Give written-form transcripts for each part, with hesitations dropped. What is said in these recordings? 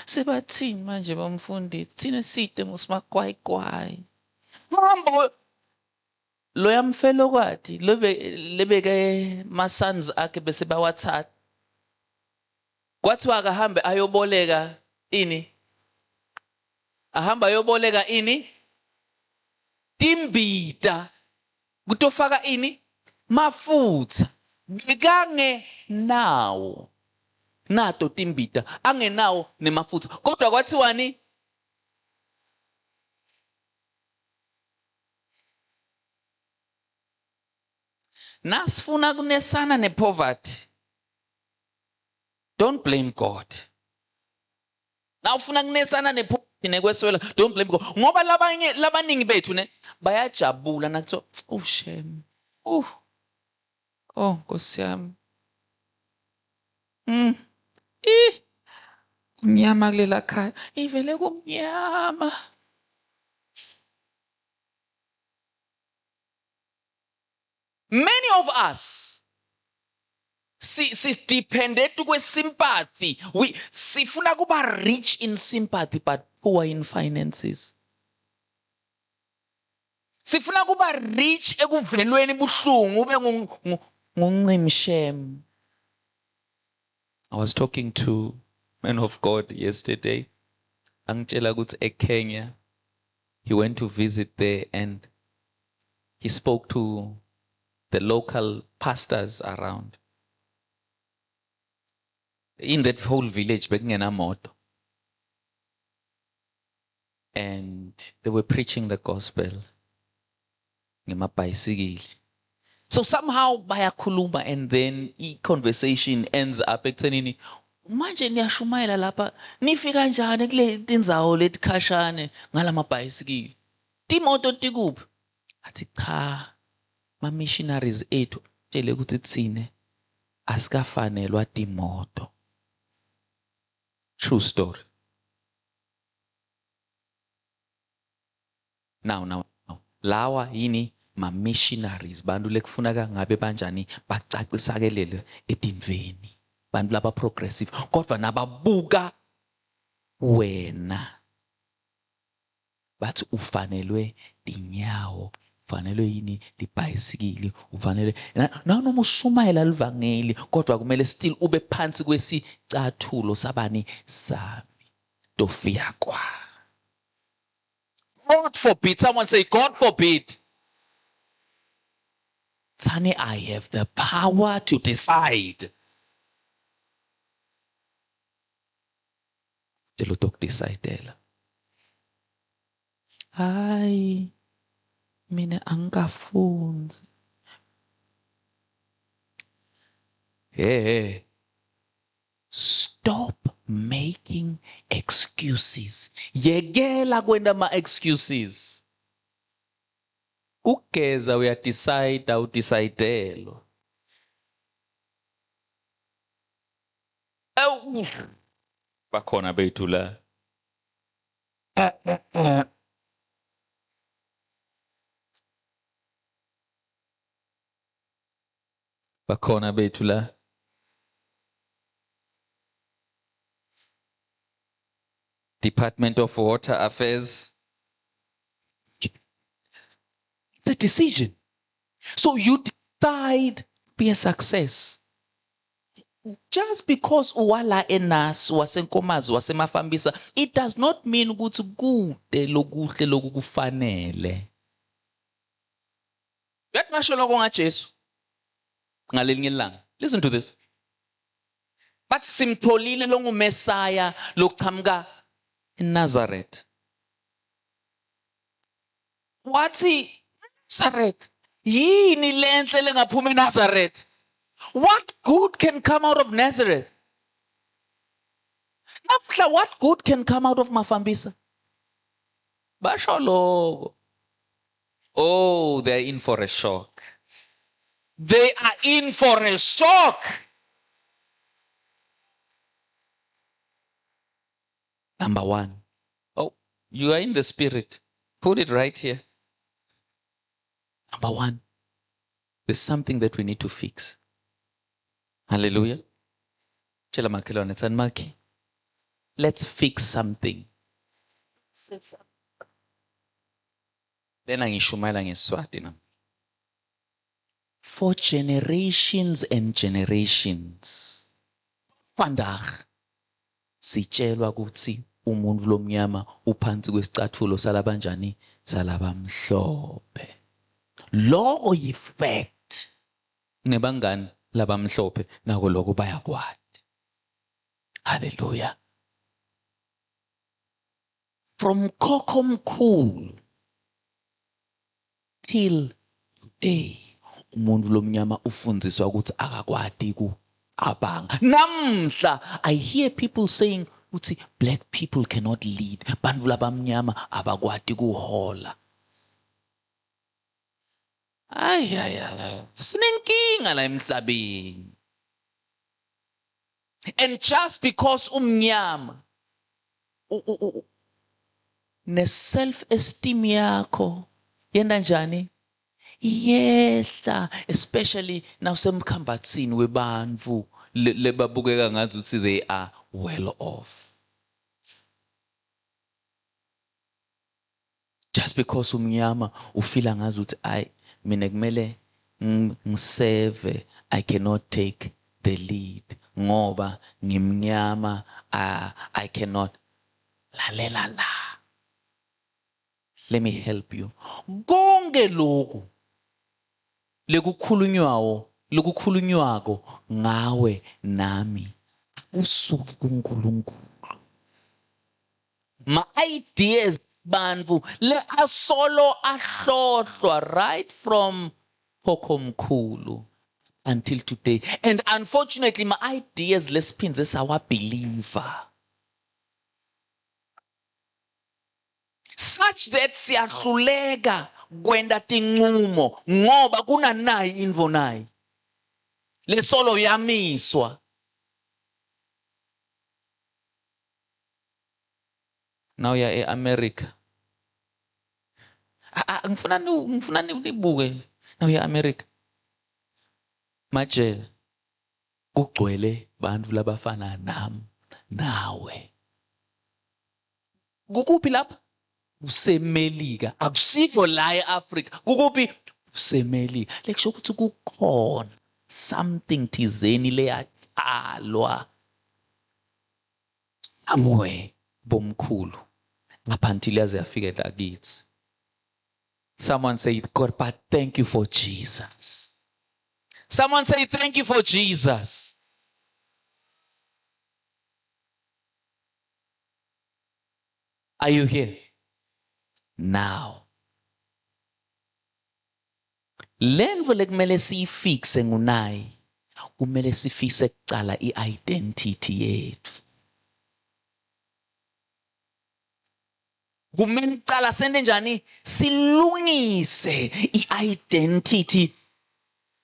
Sebathini manje bamfundisi? Thina side musimakwayikwayi. Hamba lo yamfelo kwathi lebeke ma-sons akhe bese bawathatha. Kwathiwa akahambe ayoboleka ini? Ahamba ayoboleka ini? Timbita. Kutofaka ini? Mafutha. Bekangenawo. Nato timbita. Angenawo nemafutha. Kodwa kwathiwani? Nasifuna kunesana nepoverty. Don't blame God. Na ufuna kunesana nepoverty nekweswela, don't blame God. Ngoba labaningi bethu ne bayajabula nakuthiwa shem. Oh Nkosi yami. Kumnyama kulela khaya. Ivele kumnyama. Many of us dependent kwe sympathy. Sifuna kuba rich in sympathy but poor in finances. Sifuna kuba rich ekuvelweni buhlungu ube ngumncimshem. I was talking to man of God yesterday. Angitshela ukuthi eKenya. He went to visit there and he spoke to the local pastors around. In that whole village, bekungenamoto. And they were preaching the gospel. Ngemabhayisikili. So somehow bayakhuluma and then conversation ends up ekuthenini manje niyashumayela lapha nifika kanjani kule tindzawo letikhashane ngalamabhayisikili. Timoto tikuphi? Athi cha. Ma missionaries ethu tshele ukuthi tsine asikafanelwa timoto. True story. Now. Lawa yini ma missionaries bantu lekufuneka ngabe banjani bacacisakelele etinveni. Bantu laba progressive kodwa nababuka wena. Bathi ufanelwe tinyawo. Ufanelwe yini libhayisikili ufanele noma ushumayela livangeli kodwa kumele still ube phansi kwesicathulo sabani sami tofia kwa. God forbid. Someone say God forbid. Tani, I have the power to decide. Delotok decide. Ay. Mina angafunzi. Hey. Stop making excuses. Yekela kwenda ma excuses. Kugeza uyadecide awudecidelo. Bakhona bethu la. Bakhona bethu la. Department of Water Affairs. It's a decision. So you decide be a success. Just because uwala enas wasenkomazi wasemafambisa, it does not mean ukuthi kude lokuhle lokufanele. Yathi masho lokho ngaJesu. Ngalelinye ilanga. Listen to this. But simtholile lo nguMessiah lokuchamuka eNazareth. Wathi Nazareth yini lenhle lengaphuma eNazareth? What good can come out of Nazareth? Namhla, what good can come out of Mafambisa? Basho lokho. Oh, they're in for a shock. They are in for a shock. Number one. Oh, you are in the spirit. Put it right here. Number one. There's something that we need to fix. Hallelujah. Chela makhelwane tsanmaki. let's fix something. Lena ngishumayela ngeSiswati na. For generations and generations. Vandag sitshelwa ukuthi umuntu lomnyama uphansi kwesicathulo salabanjani salabamhlophe. Lokho yifact. Nebangani labamhlophe nako lokho bayakwati. Hallelujah. From Kokomkhulu till today umuntu lomnyama ufundziswa ukuthi akakwati abanga. Namhla I hear people saying ukuthi black people cannot lead. Bantu labamnyama abakwati kuhola. Ay. Sinenkinga la emhlabeni. And just because umnyama ne self-esteem yakho yenda njani? Yehla, especially nawusemkhambathini webantu lebabukeka ngathi ukuthi they are well off. Just because umnyama ufila ngazi ukuthi ay mina kumele ngiseve, I cannot take the lead ngoba ngimnyama, I cannot lalela la. Let me help you. Konke lokhu lekukhulunywako ngawe nami akusuki kuNkulunkulu. Ma ideas bantu le asolo ahlohlwa right from Kokomkhulu until today. And unfortunately my ideas lesiphindze sawabeliever. Such that siyahluleka kwenda tinqumo ngoba kunanayi info nayi lesolo yamiswa. Now ya eAmerica. Ngifuna nibuke. Now ya America. Majele kugcwele bantu labafana nami nawe. Kukuphi lapha? UseMelika. Akusikho la eAfrica. Kukuphi? UseMelika. Lekusho ukuthi kukhona something thizeni leyathalwa somewhere bomkhulu ngaphansi yaze yafika la kithi. Someone say, God, but thank you for Jesus. Someone say, thank you for Jesus. Are you here? Now. Lenvo lekumele siyifixe ngunayi. Kumele sifixe kucala i-identity yethu. Kumele kucala sente njani silungise i-identity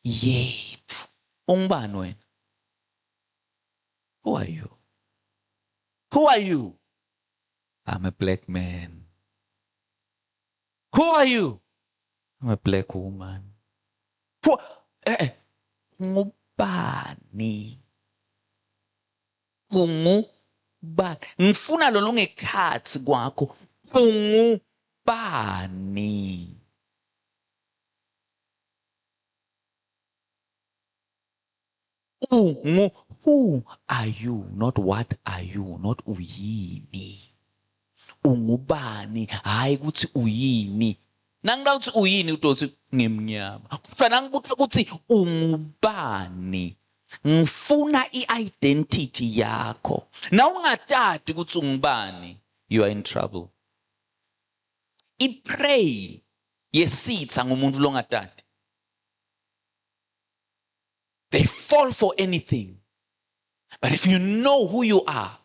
yethu. Ungubani wena? Who are you? Who are you? I'm a black man. Who are you? I'm a black woman. Who? Ngubani? Ungubani? Ngifuna lo lungekhathi kwakho. Ungubani? Who are you? Not what are you? Not uyini. Ungubani? Hayi kuthi uyini. Nangida uthi uyini utothi ngimnyama. Kufanele ngibuza ukuthi ungubani? Ngifuna i-identity yakho. Na ungatati ukuthi ungubani, you are in trouble. I-pray yesitha ngumuntu longatati. They fall for anything. But if you know who you are,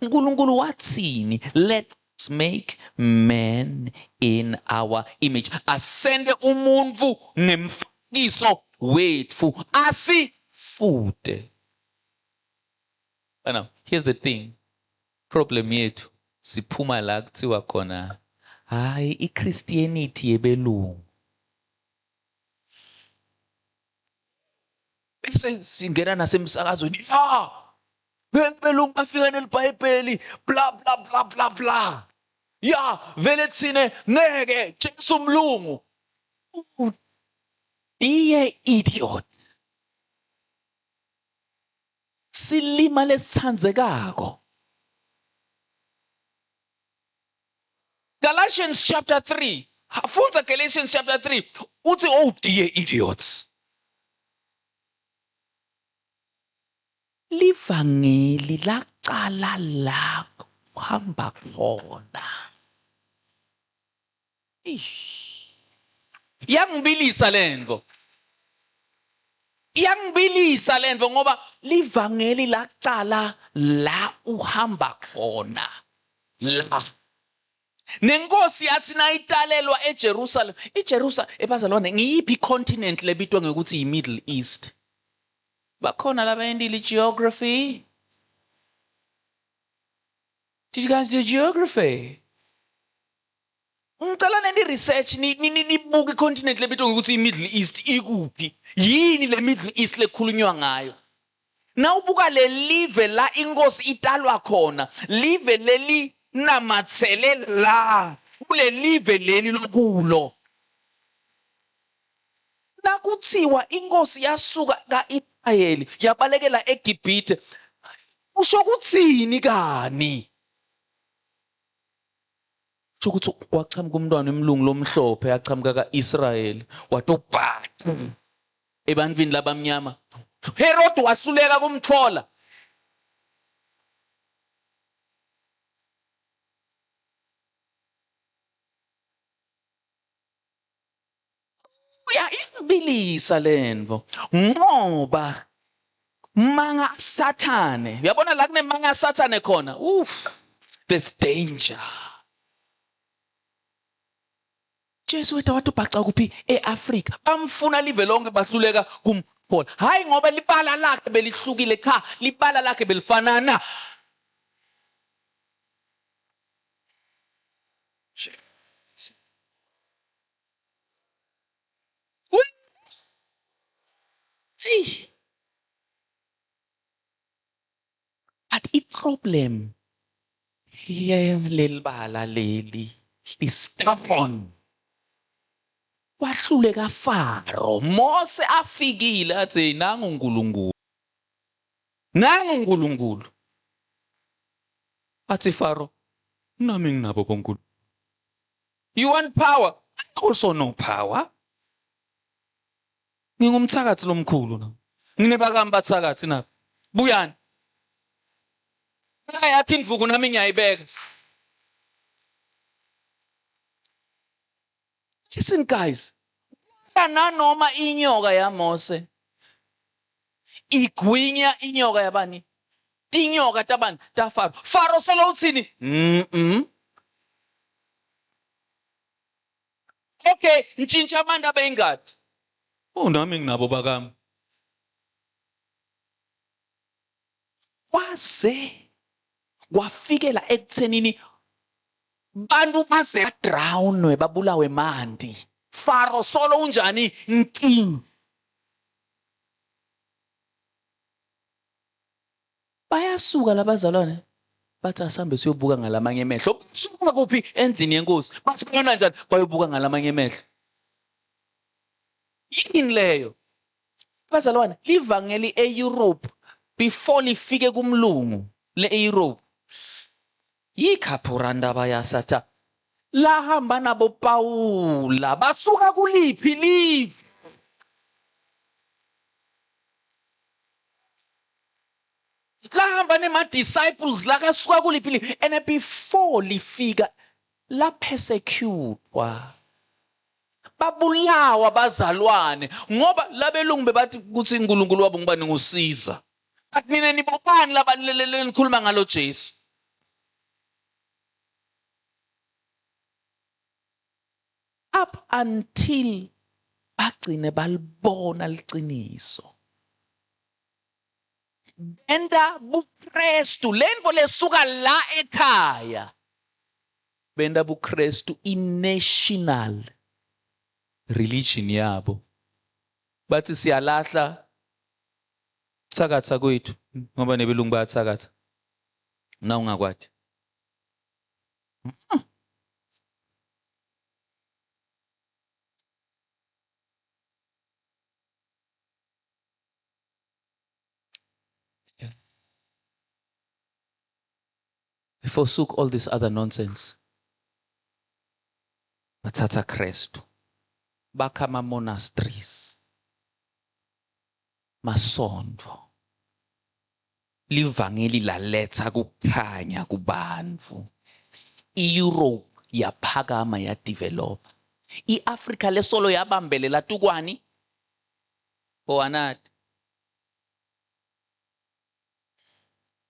uNkulunkulu wathini? Let's make man in our image. Asende umuntu ngemfakiso wethu. Asifute. Now, here's the thing. Problem yethu siphuma la kuthiwa khona hayi iChristianity yebelungu. Bese singena nasemsakazweni. belungu bafika nelibhayibheli bla bla bla bla bla. Ya vele thine ngeke Jesu umlungu. Iye idiot. Silima lesithandzekako. Galatians chapter 3. Funda Galatians chapter 3. Uthi oh dear idiots. Livangeli laqala la kuhamba khona. Yangibilisa lento. Yangibilisa lento ngoba livangeli laqala la uhamba khona. La. Nenkosi yathi nayitalelwa eJerusalem. iJerusalem ebazalwane ngiyiphi continent lebitwa ngokuthi iMiddle East? Bakhona labayendile geography. Did you guys do geography? Ngicela nenti research nibuke icontinent lebitwa ngokuthi iMiddle East ikuphi? Yini le Middle East lekhulunywa ngayo? Nawubuka le live la inkosi italwa khona, live leli namatsele la kule live leli lokulo. Nakuthiwa inkosi yasuka kaIsrayeli yabalekela eGibhithe. Usho kuthini kani? Usho ukuthi kwachamuka umntwana emlungu lomhlophe yachamuka kaIsrayeli watobhaca ebantwini labamnyama. Herod wasuleka kumthola. Uyayibilisa lento ngoba manga sathane. Uyabona la kunemanga sathane khona. There's danger. Jesu wethu watubhaca kuphi eAfrika. Bamfuna live lonke bahluleka kumphola. Hayi ngoba libala lakhe belihlukile cha, libala lakhe belifanana. But i-problem yelibala leli is-stubborn. Wahluleka Faro. Mose afikile athi nangu uNkulunkulu. Nangu uNkulunkulu. Athi Faro, nami nginabo bonkulu. You want power? I also know power. Ngingumthakathi lomkhulu na. Nginebakami bathakathi na. Buyani. Yakhe indvuku nami ngiyayibeka. Listen guys. Nanoma inyoka yaMose igwinya inyoka yabani? Tinyoka tabani? TaFaro. Faro solo uthini? Okay, ntshintsha abantu abeyingadi. Nami nginabo bakami. Kwaze kwafikela ekuthenini bantu baze drownwe babulawe mandi. Faro solo unjani nti. Bayasuka labazalwane bathi asambe siyobuka ngalamanye emehlo. Suka kuphi endlini yenkosi? Bathi khona njani bayobuka ngalamanye emehlo. Yini leyo? Bazalwane, livangeli eEurope before lifike kumlungu leEurope. Yikhaphuranda bayasatha. Lahamba nabo Paula basuka kuliphi live? Lahamba nema-disciples lakasuka kuliphi live? And before lifika la persecutwa. Babulawa bazalwane ngoba labelungu bebathi ukuthi uNkulunkulu wabo ngibani ngusiza. Athi mina nibobani labanilelekhuluma ngalo Jesu. Up until bagcine balibona liqiniso. Benda buKristu lento lesuka la ekhaya. Benda buKristu i-national religion yabo. Bathi siyalahla Sakatha kwethu ngoba nebelungu bayathakatha. Na ungakwathi. We forsook all this other nonsense. Bathatha Kristu. Bakha ama-monasteries. Masonto. Livangeli laletha kukhanya kubantu. I-Europe yaphakama yadevelop. I-Afrika lesolo yabambelela tukwani. Bowanati.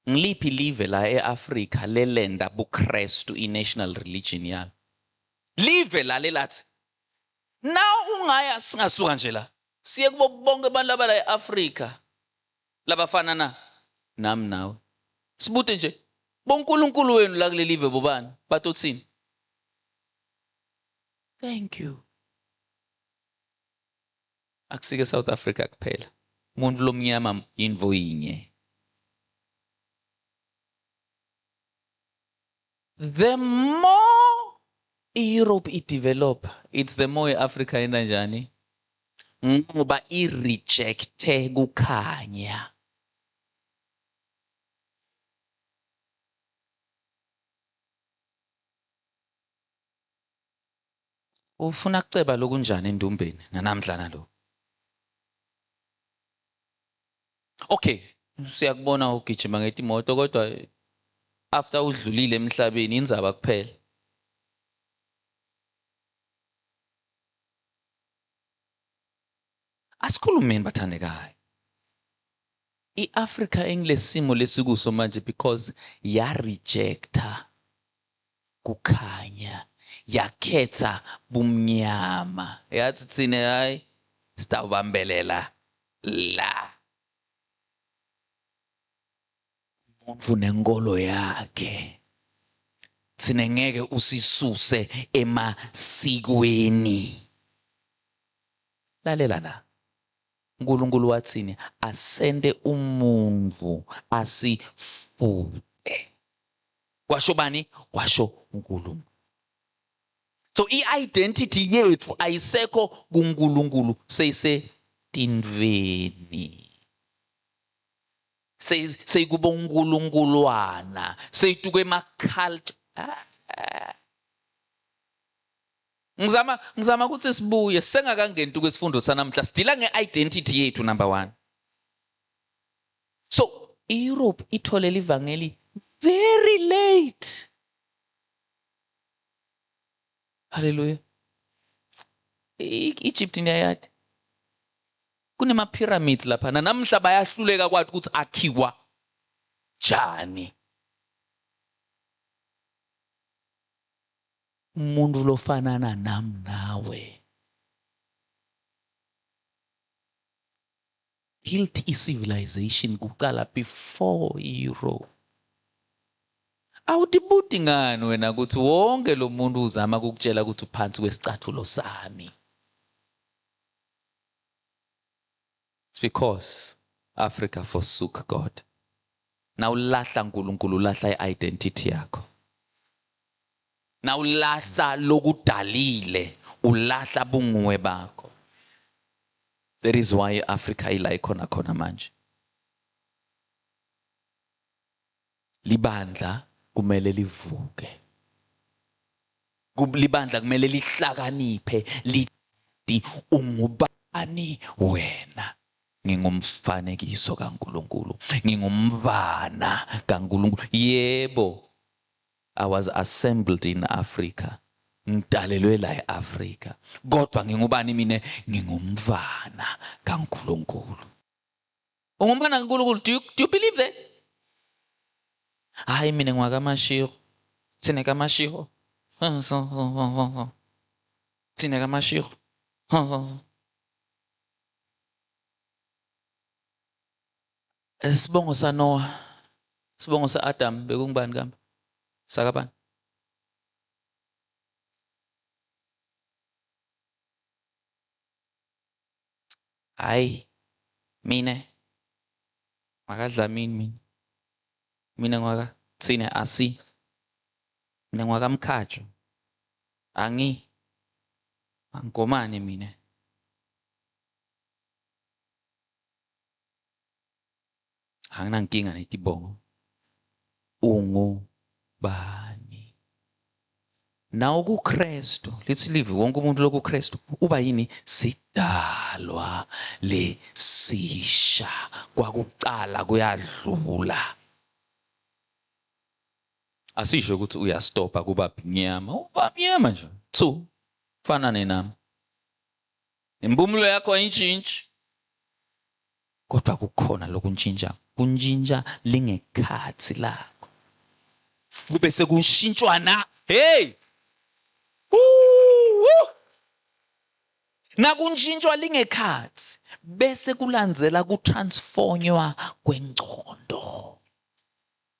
Ngiliphi live la e-Afrika lelenda buKristu i-national religion yalo. Live la lelathi. Na ungaya singasuka nje la. Siye kubo bonke abantu laba la e-Afrika. Labafana na nami nawe. Sibute nje bonkulunkulu wenu la kule live bobani batothini. Thank you. Akusike South Africa kuphela. Umuntu lomnyama yinvo yinye. The more Europe develop, it's the more Africa enda njani. Ngoba i-rejecte kukhanya. Ufuna kuceba lokunjani endumbeni nanamhla nalo. Okay, siyakubona ugijima ngetimoto kodwa after udlulile emhlabeni inzaba kuphela. Asikhulumeni bathandekayo. I-Africa engilesimo lesikuso manje because ya rejecta kukhanya, yakhetha bumnyama. Yathi thina hayi sitawubambelela la. Umuntu nenkolo yakhe. Thina ngeke usisuse emasikweni. Lalela la. uNkulunkulu wathini asende umuntu asifute. Kwasho bani? Kwasho uNkulunkulu. So i-identity yethu ayisekho kuNkulunkulu seyisetinveni. Seyikuba uNkulunkuluwana, seyituke ema-culture. Ngizama ukuthi sibuye sengakangeni tu kwesifundo sanamhla sidila nge-identity yethu number 1. So iEurope itholela ivangeli very late. Hallelujah. Egypt niyayati. Kunema pyramids lapha namhla bayahluleka kwathi ukuthi akhiwa njani. Umuntu lofanana nami nawe built i-civilization kuqala before Europe. Awudibudi ngani wena ukuthi wonke lo muntu uzama ukukutshela ukuthi uphansi kwesicathulo sami. It's because Africa forsook God. Now ulahla uNkulunkulu, ulahla i-identity yakho. Now ulahla lokudalile, ulahla bunguwe bakho. That is why Africa ila ikhona khona manje. Libandla kumele livuke. Libandla kumele lihlakaniphe lithi ungubani wena. Ngingumfanekiso kaNkulunkulu. Ngingumvana kaNkulunkulu. Yebo. I was assembled in Africa. Ngidalelwe la eAfrica. Kodwa ngingubani mina? Ngingumvana kaNkulunkulu. Ungumvana kaNkulunkulu. Do you believe that? Hayi mina ngwakaMashiro. Thina kaMashiro. Thina kaMashiro. Sibongo saNoah. Sibongo saAdam bekungubani kambe? Sakabani? Hayi mina Makadlamini mina ngwaka tsine asi. Mina ngwaka Mkhatsho. Angomane mina. Anginankinga netibongo. Ungubani? Nawo kuKristu, lithi live wonke umuntu lokuKristu uba yini sidalwa lesisha, kwakucala kuyadlula. Asisho ukuthi uyastopa kuba mnyama, uba mnyama nje. Fana nami. Impumulo yakho ayintshintshi. Kodwa kukhona lokuntshintsha. Kuntshintsha lingekhathi lakho. Kube sekushintshwa na. Hey! Nakuntshintshwa lingekhathi bese kulandzela kutransformwa kwengcondo.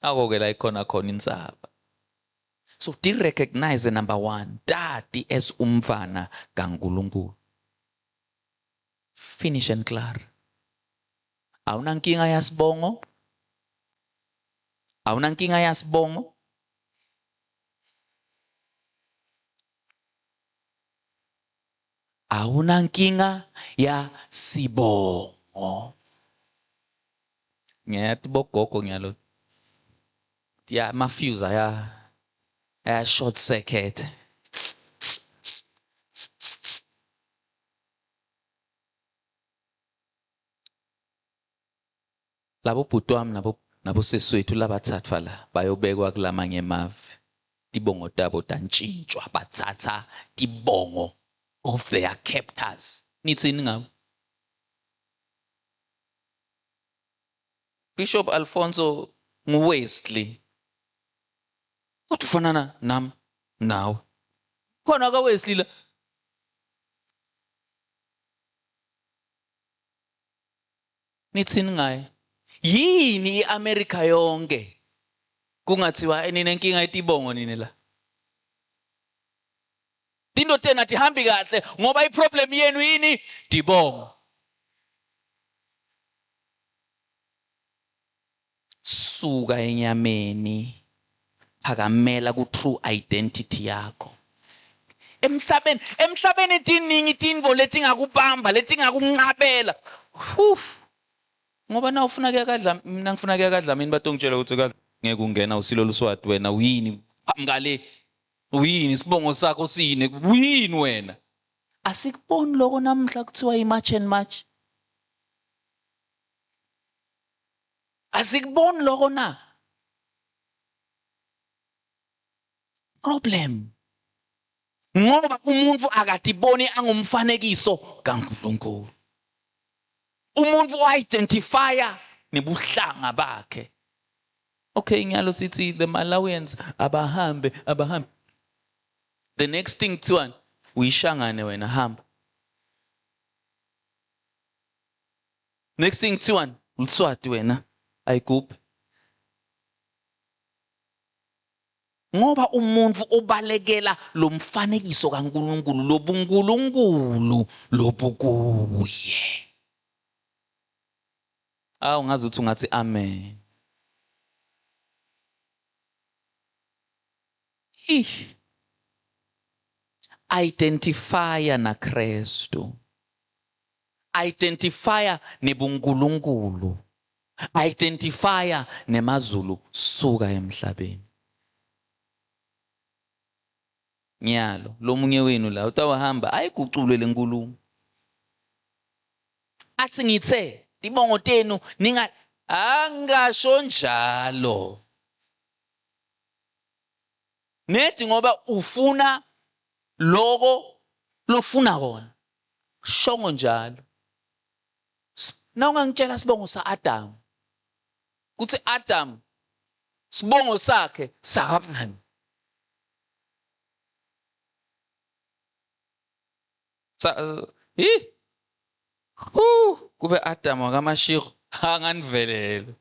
Ako-ke la ikhona khona insaba. So recognize number 1, Daddy as umfana kaNkulunkulu. Finish and clear. Awunankinga yasibongo? Awunankinga yasibongo? Awunankinga yasibongo? Ngiyathi bogogo ngiyalo. Ya mafuse aya short circuit. Labo bhuti wami nabo seswethu labathathwa la bayobekwa kulamanye emave. Tibongo tabo tantshintshwa bathatha tibongo of their captors. Nithini ngabo? Bishop Alfonso nguWesley. Kodwa ufanana nami nawe. Khona kaWesley la. Nithini ngaye? Yini iAmerica yonke kungathiwa nina inkinga yetibongo nini la? Tinto tena tihambi kahle ngoba iproblem yenu yini? Tibongo. Suka enyameni phakamela ku true identity yakho. Emhlabeni tiningi tinvo letingakubamba letingakunqabela. Ngoba na ufuna kuya kadla, mina ngifuna kuya kaDlamini batongitshela ukuthi ngeke ungena usilo luswati wena uyini phamngale. Uyini isibongo sakho sine? Uyini wena? Asikuboni lokho namhla kuthiwa imatch and match. Asikuboni lokho na. Problem. Ngoba umuntu akadiboni angumfanekiso kaNkulunkulu. Umuntu identifier nebuhlanga bakhe. Okay, ngiyalo sithi the Malawians abahambe. The next thing kuthiwa uyishangane wena hamba. Next thing kuthiwa uLswati wena ayigubhe. Ngoba umuntu obalekela lo mfanekiso kaNkulunkulu lobuNkulunkulu lobukuye. Ungazi ukuthi ungathi amen. Identifier na Kristu. Identifier nebuNkulunkulu. Identifier nemazulu suka emhlabeni. Ngiyalo lo munye wenu la utawahamba ayiguculwe lenkulumo. Athi ngithe tibongo tenu ninga angasho njalo. Nethi ngoba ufuna lokho lofuna kona. Shongo njalo. Na ungangitshela sibongo saAdam. Kuthi Adam sibongo sakhe sakabani? Kube Adam wakaMashiro anganivelelwe.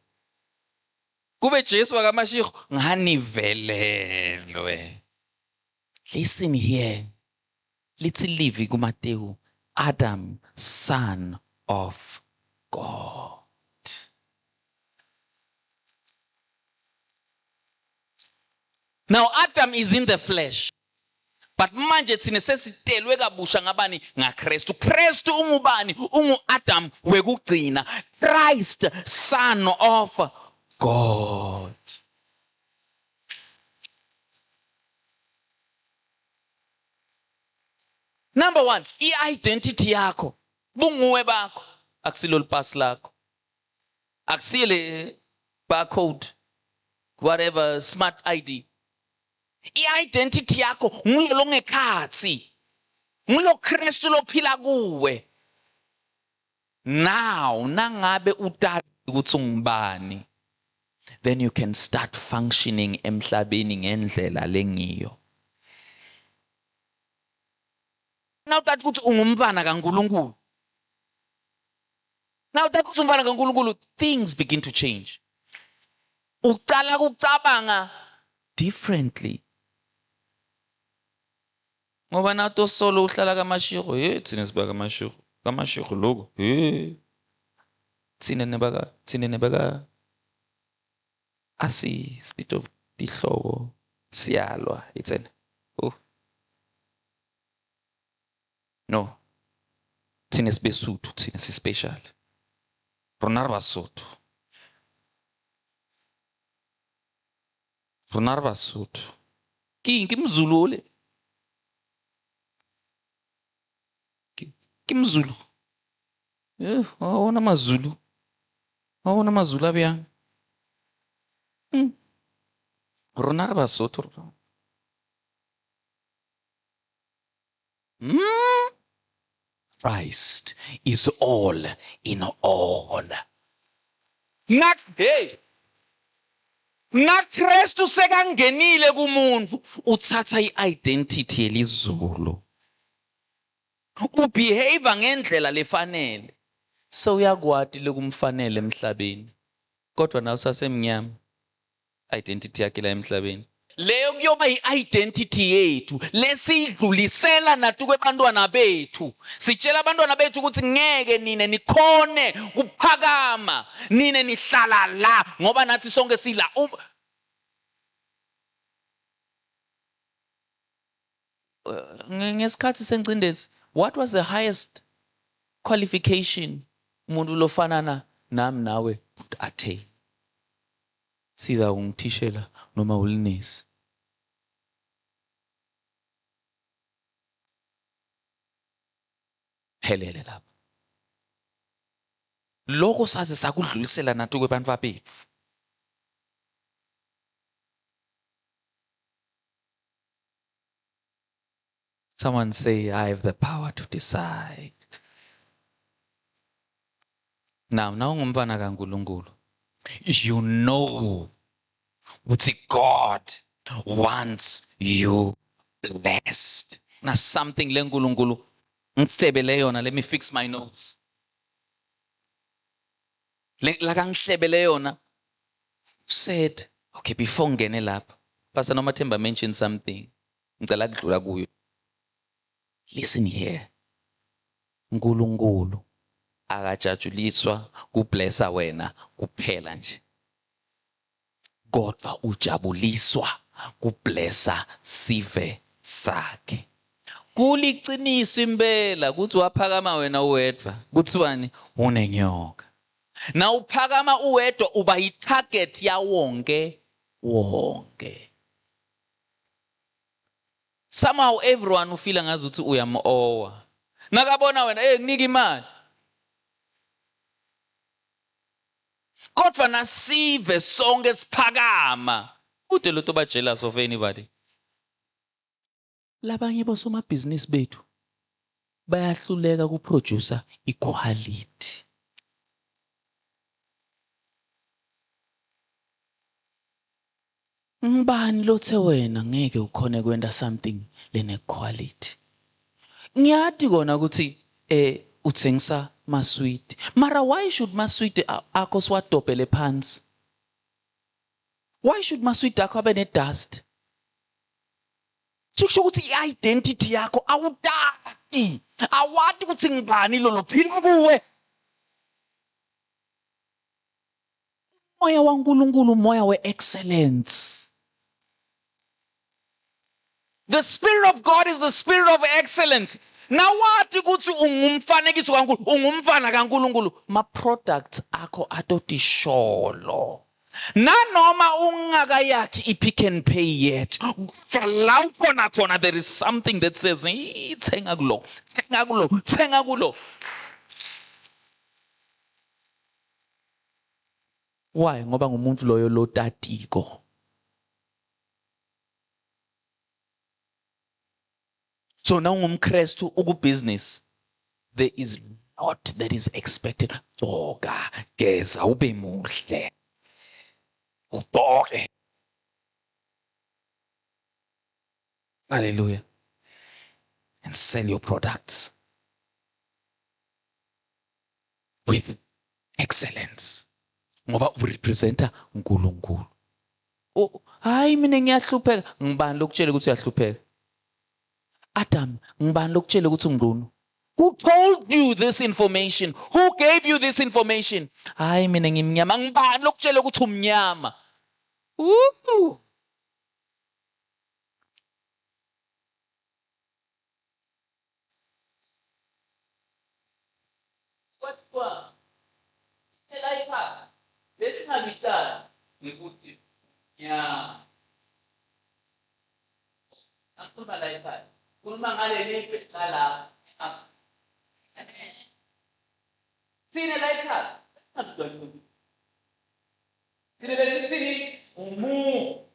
Kube Jesu wakaMashiro nganivelelwe. Listen here. Lithi live kuMateyu, Adam, son of God. Now Adam is in the flesh. But manje thina sesitelwe kabusha ngabani? NgaKristu. Kristu ungubani? Adam wekugcina. Christ, son of God. Number 1, i-identity yakho. Bunguwe bakho. Akusilo lipass lakho. Akusile barcode. Whatever, smart ID. I-identity yakho ngulo longekhatsi. Ngulo Kristu lophila kuwe. Now, nangabe utata ukuthi ungubani, then you can start functioning emhlabeni ngendlela lengiyo. Now that ukuthi ungumntwana kaNkulunkulu. Now that ukuthi ungumntwana kaNkulunkulu, things begin to change. Uqala ukucabanga differently. Ngoba nato solo uhlala kaMashego, thina siba kaMashego lokho, thina nebaka asi sito dihlobo siyalwa itsena. No. Thina sibesuthu, thina si special. Rona Basotho. Rona Basotho. Ke Mzulu le. Kimzulu. Awona maZulu. Awona maZulu abiyang. Rona Basotho. Christ is all in all. Na Kristu sekangenile kumuntu uthatha i-identity yelizulu. Ubehave ngendlela lefanele. So uyakwati lokumfanele emhlabeni. Kodwa nawe usasemnyama. Identity yakhe la emhlabeni. Leyo kuyoba i-identity yethu lesiyidlulisela nathi kwebantwana bethu. Sitshela abantwana bethu ukuthi ngeke nine nikhone kuphakama, nine nihlala la ngoba nathi sonke sila. Ngesikhathi sencindezi, what was the highest qualification umuntu lofanana nami nawe athe? Sida ungithishela noma ulinesi. Helele lapha. Lokho saze sakudlulisela nathi kwebantu bethu. Someone say, I have the power to decide. Now ungumntwana kaNkulunkulu. You know what God wants you blessed. Na something leNkulunkulu ngihlebele yona. Let me fix my notes. La kangihlebele yona. Said, okay, before ngene lapha, Pastor Nomathemba mentioned something. Ngicela kudlula kuyo. Listen here. Nkulunkulu akajajuliswa kublessa wena kuphela nje. Kodwa ujabuliswa kublessa sive sakhe. Kuliqiniso impela kuthi waphakama wena uwedwa. Kuthiwani unenyoka. Na uphakama uwedwa uba i-target ya wonke. Somehow everyone ufila ngazuthi uyamowa. Nakabona wena nginika imali. Kodwa nasive sonke siphakama. Ude lo toba jealous of anybody. Labanye bosomabhizinisi bethu bayahluleka kuproducer equality. Ngibani lothe wena ngeke ukhone kwenda something lenequality? Ngiyathi kona ukuthi uthengisa maswiti. Mara why should maswiti akho siwadobhele phansi? Why should maswiti akho abe nedust? Chikusho ukuthi i-identity yakho awutati. Awati ukuthi ngibani lo lophila kuwe. Moya waNkulunkulu, moya we-excellence. The Spirit of God is the Spirit of excellence. Nawathi kuthi ungumfanekiso kaNkulunkulu, ungumfana kaNkulunkulu, ma-products akho atotisholo. Nanoma ungakayakhi i-Pick n Pay yet, la ukhona khona there is something that says, thenga kulo, thenga kulo, thenga kulo. Why? Ngoba ngumuntu loyo lotatiko. So now umKristu business, there is lot that is expected. Toga, geza ube muhle. Uboke. Hallelujah. And sell your products with excellence. Ngoba urepresenta uNkulunkulu. Oh, hayi mina ngiyahlupheka. Ngibani lokutshela ukuthi uyahlupheka? Adam, ngibani lokutshela ukuthi ungibunu? Who told you this information? Who gave you this information? Hayi mina ngimnyama. Ngibani lokutshela ukuthi umnyama? Woo! What? Elayipa. Lesingabitala ngikuthi ya. Akukhuluma la ekhaya. Khuluma ngale libe la. Sine la ekhaya. Sine bese sine umu.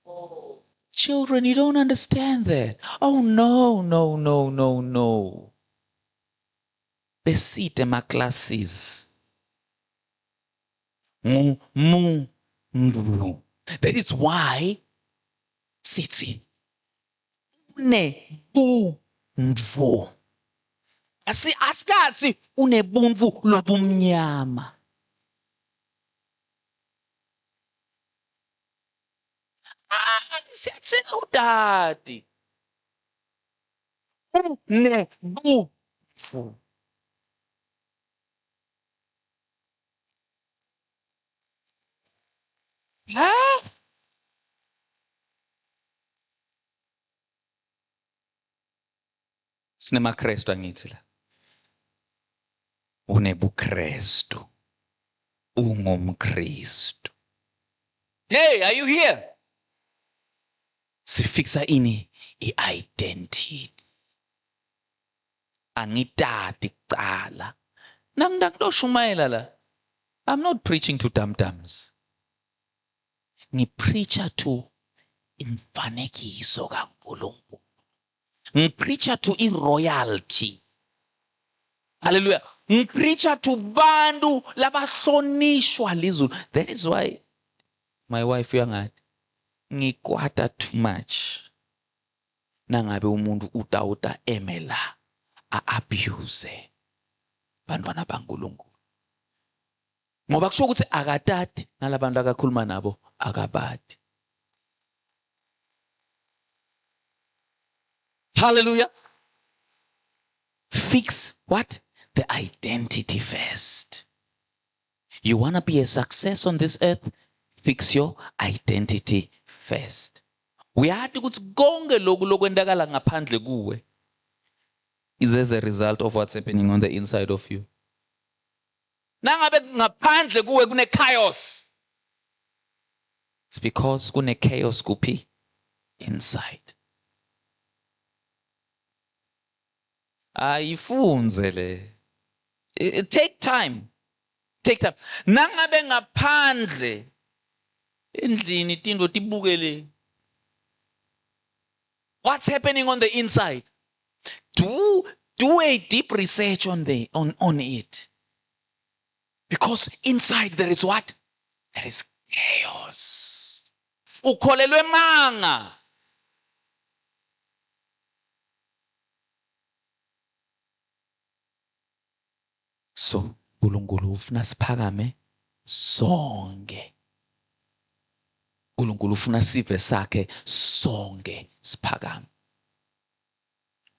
Oh. Children, you don't understand that. Oh no. Besite ma classes. That is why sithi unebunvu. Asikathi unebunvu lobumnyama. Siyathina udadi. Unebunvu. Ha? SinemaKristu angithi la. UnebuKristu. UngumKristu. Hey, are you here? Sifixa ini i-identity. Angitati kucala. Nangidoshumayela la. I'm not preaching to dum-dums. Ngipreacha to imfanekiso kaNkulunkulu. Ngipreacha to i-royalty. Hallelujah. Ngipreacha to bantu labahlonishwa lizulu. That is why my wife yangathi ngikwata too much. Nangabe umuntu utawuta emela a-abuse bantwana baNkulunkulu. Ngoba kusho ukuthi akatati nalabantu akakhuluma nabo akabati. Hallelujah. Fix what? The identity first. You want to be a success on this earth? Fix your identity first. Uyathi ukuthi konke lokhu lokwendakala ngaphandle kuwe is as a result of what's happening on the inside of you. Nangabe ngaphandle kuwe kune chaos. It's because kune chaos kuphi inside. Ayifunze le. Take time. Nangabe ngaphandle endlini tinto tibukele. What's happening on the inside? Do a deep research on it. Because inside there is what? There is chaos. Ukholelwe manga. So, uNkulunkulu ufuna siphakame sonke. uNkulunkulu ufuna sive sakhe sonke siphakame.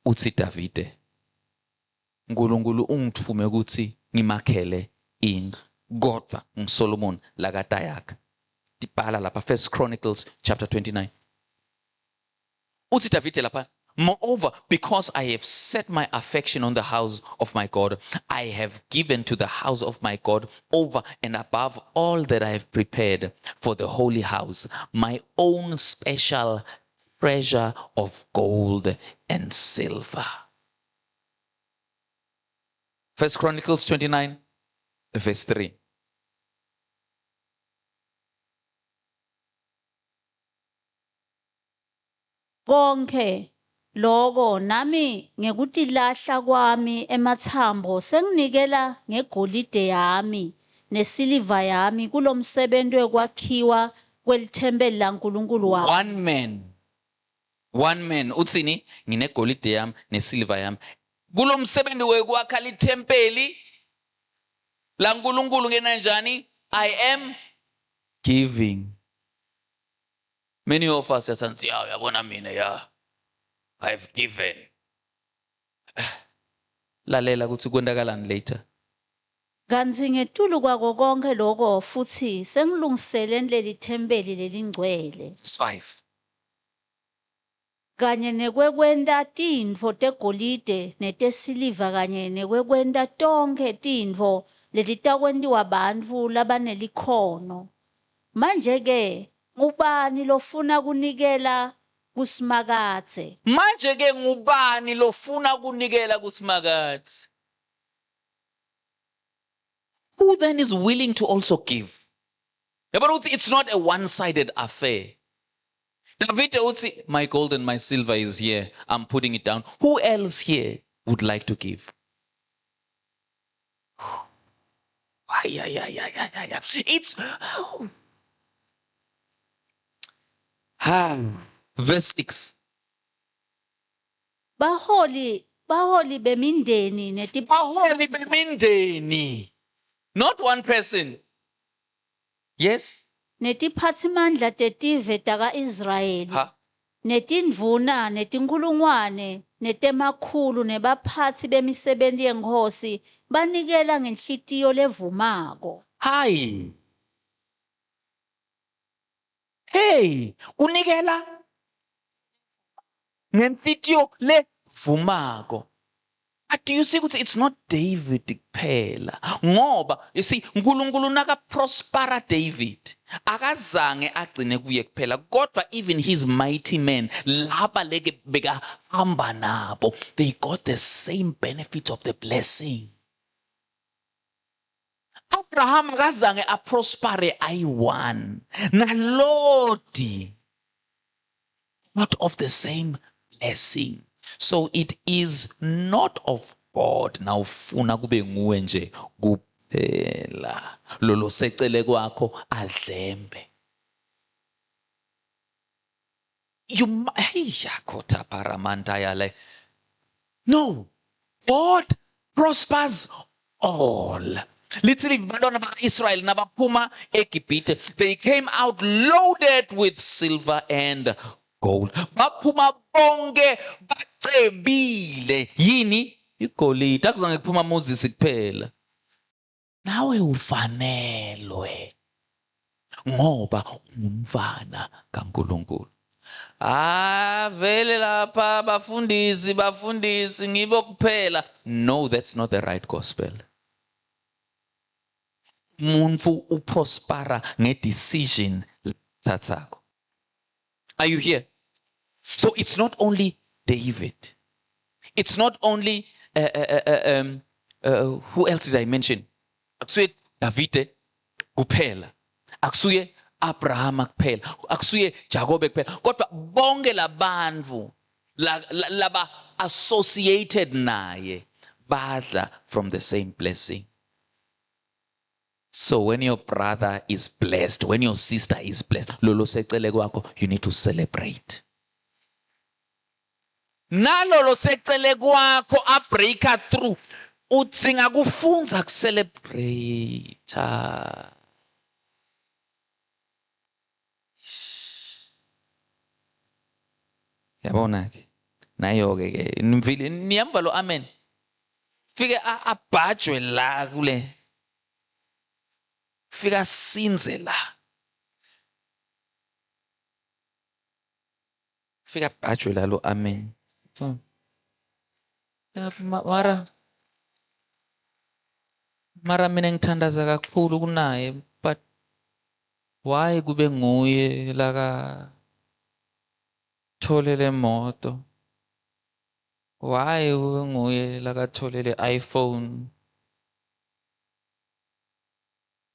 Uthi Davide, uNkulunkulu ungithume ukuthi ngimakhele indlu, kodwa ngiSolomon lakatayakhe tibhala lapha, 1 Chronicles chapter 29. Uthi Davide lapha, moreover, because I have set my affection on the house of my God, I have given to the house of my God over and above all that I have prepared for the holy house, my own special treasure of gold and silver. 1 Chronicles 29, verse 3. Konke loko nami ngekutilahla kwami emathambo senginikela ngegolide yami nesiliva yami kulomsebenzi wekwakhiwa kwelithempeli laNkulunkulu wami. One man utsini nginegolide yami nesilva yami kulo msebenzi wekwakha lithempeli laNkulunkulu ngena njani. I am giving. Many of us yathi yabona mina I have given. Lalela ukuthi kwenzakalani later. Kanti ngetulu kwako konke lokho futhi sengilungisele leli thempeli lelingcwele. Verse 5. Kanye nekwekwenta tintfo tegolide netesiliva kanye nekwekwenta tonke tintfo letitakwentiwa bantfu labanelikhono. Manje ke ngubani lofuna kunikela kusimakatse? Manje ke ngubani lofuna kunikela kusimakatse? Who then is willing to also give? It's not a one-sided affair. David uthi, my gold and my silver is here. I'm putting it down. Who else here would like to give? It's verse 6. Baholi bemindeni Baholi bemindeni. Not one person. Yes? netiphatsimandla tetive taka-Israyeli netindvuna netinkulungwane netemakhulu nebaphatsi bemisebenti yenkhosi banikela ngenhlitiyo levumako. Hey, unikela ngenhlitiyo levumako. But do you see ukuthi it's not David kuphela ngoba you see uNkulunkulu naka prospera David akazange agcine kuye kuphela kodwa even his mighty men laba leke bekahamba nabo they got the same benefits of the blessing. Abraham akazange aprospere ayi-one naLoti not of the same blessing. So it is not of God na ufuna kube nguwe nje kuphela lolo secele kwakho adlembe. No, God prospers all. Literally, bantwana baka-Israel nabaphuma eGibhite, they came out loaded with silver and gold. Baphuma bonke bacebile yini igolide akuzange kuphuma Moses kuphela. Nawe ufanelwe ngoba ungumfana kaNkulunkulu. Vele lapha bafundisi ngibo kuphela. No, that's not the right gospel. Umuntu uprospera ngedecision thathako. Are you here? So it's not only David. It's not only who else did I mention? Akusuye Davide kuphela. Akusuye Abraham kuphela. Akusuye Jacob kuphela. Kodwa bonke labantu laba associated naye badla from the same blessing. So when your brother is blessed, when your sister is blessed, lolo secele kwakho, you need to celebrate. Nalolo secele kwakho a breaker through, uthi ngakufunza kucelebrate. Yabona ke nayo ke mvile niyamva lo amen. Fike abhajwe la kule. Fika sinze la. fika bhajwe lalo amen. Mara mina ngithandaza kakhulu kunaye, but why kube nguye laka tholele moto? Why kube nguye laka tholele iPhone?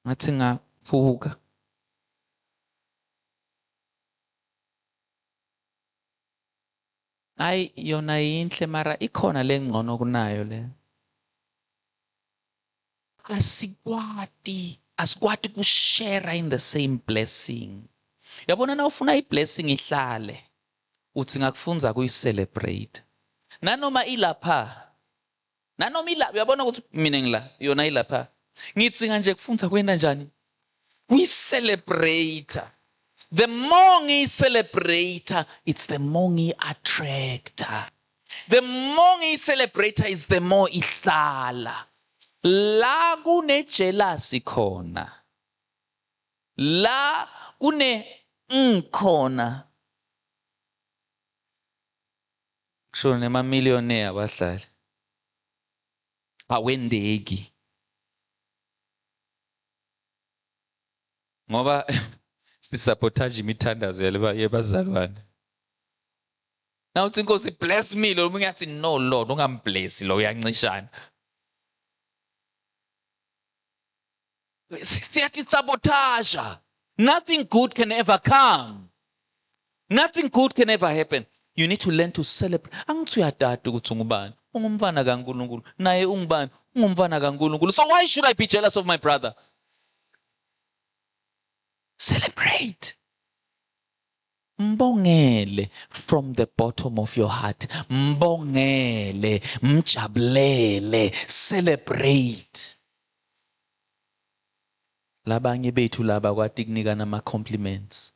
Ngathi ngaphuka. Hayi yona yinhle mara ikhona lengcono kunayo le. Asikwati kushare in the same blessing. Yabona na ufuna iblessing ihlale, uthi ngakufunza kuyi-celebrate. Nanoma ilapha. Uyabona ukuthi mina ngila, yona ilapha. Ngitsinga nje kufunza kwenda njani? Kuyi-celebrate. The more ngiyi-celebrate, it's the more ngiyi-attract. The more ngiyi-celebrate is the more ihlala. La kune-jealousy khona. La khona. Kusho nema-millionaire abahlali. Awendeki. Ngoba sisabotage imithandazo yebazalwane. Now uthi Nkosi bless me, lo munye athi no Lord ungamblessi lo uyancishana. Siyathi sabotage. Nothing good can ever come. Nothing good can ever happen. You need to learn to celebrate. Angithi uyadada ukuthi ungubani? Ungumfana kaNkulunkulu. Naye ungubani? Ungumfana kaNkulunkulu. So why should I be jealous of my brother? Celebrate. Mbongele from the bottom of your heart. Mbongele, mjabulele, celebrate. Labanye bethu laba kwathi kunika nama compliments.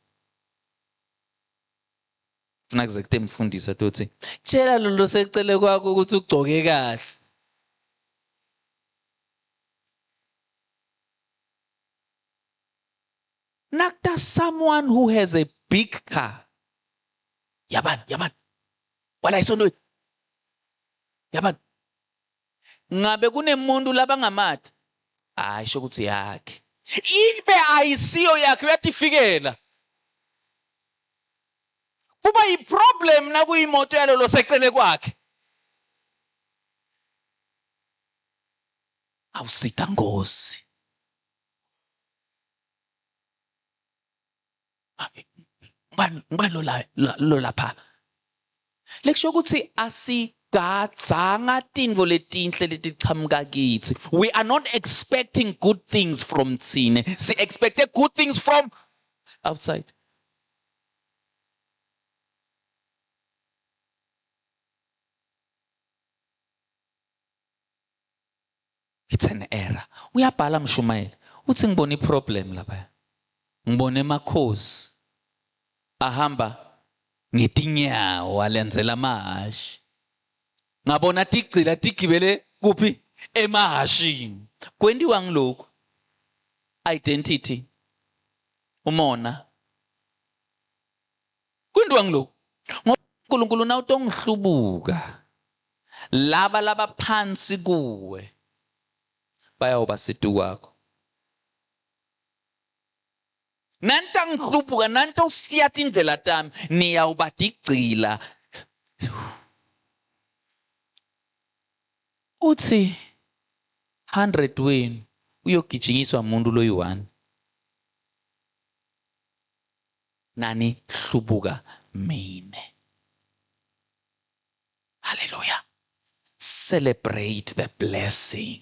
Funa kuze kuthe mfundisa tothi, tshela lo secele kwakho ukuthi ugcoke kahle. Nakta someone who has a big car. Yaban. Wala isono. Yaban. Ngabe kunemuntu labangamati. Ayisho ukuthi yakhe. Ibe ayisiyo yakhe uyatifikela. Kuba iproblem na kuyimoto yalo lo secele kwakhe. Awusita Nkosi. Ngibani lo lapha. Lekusho ukuthi asigadzanga tintfo letinhle letichamuka kithi. We are not expecting good things from tsine. Si expect good things from outside. It's an error. Uyabhala Mshumayeli. Uthi ngibona iproblem lapha. Ngibone emakhosi ahamba ngetinyawo alenzela amahashi. Ngabona tigcila tigibele kuphi emahashini. Kwendiwa ngilokhu. Identity. Umona. Kwendiwa ngilokhu. uNkulunkulu na utongihlubuka. Laba phansi kuwe. Bayawoba situ kwakho. Nanta ngihlubuka, nanta usiyata indlela tami, niyawuba digcila. Uthi 100 wenu uyogijinyiswa umuntu loyi-1. Nani hlubuka mine. Hallelujah. Celebrate the blessing.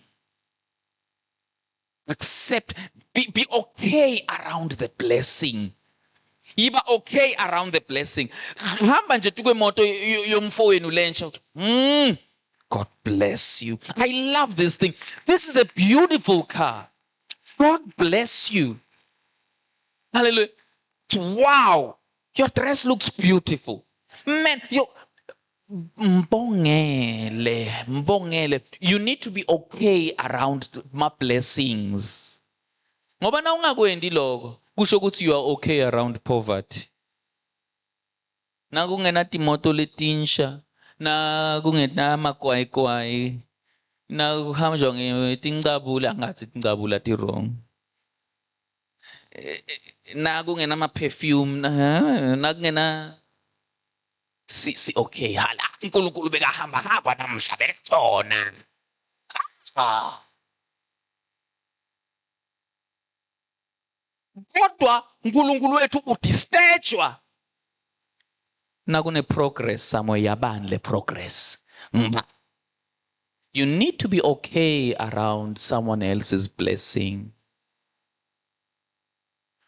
Accept, be okay around the blessing. Yiba okay around the blessing. Hamba nje tukwe moto yomfowenu lensha. God bless you. I love this thing. This is a beautiful car. God bless you. Hallelujah. Wow. Your dress looks beautiful. Man, Mbongele. You need to be okay around my blessings. Ngoba na ungakwendi lokho, kusho ukuthi you are okay around poverty. Na kungena timoto letinsha, na kungena makwai-kwai, na kuhanjwa ngetincabula angathi tincabula ti wrong. Na kungena ama-perfume, na kungena si okay hala uNkulunkulu bekahamba namhla bekutona. Kodwa uNkulunkulu wethu udistechwa na kune progress somewhere yabani le progress. You need to be okay around someone else's blessing.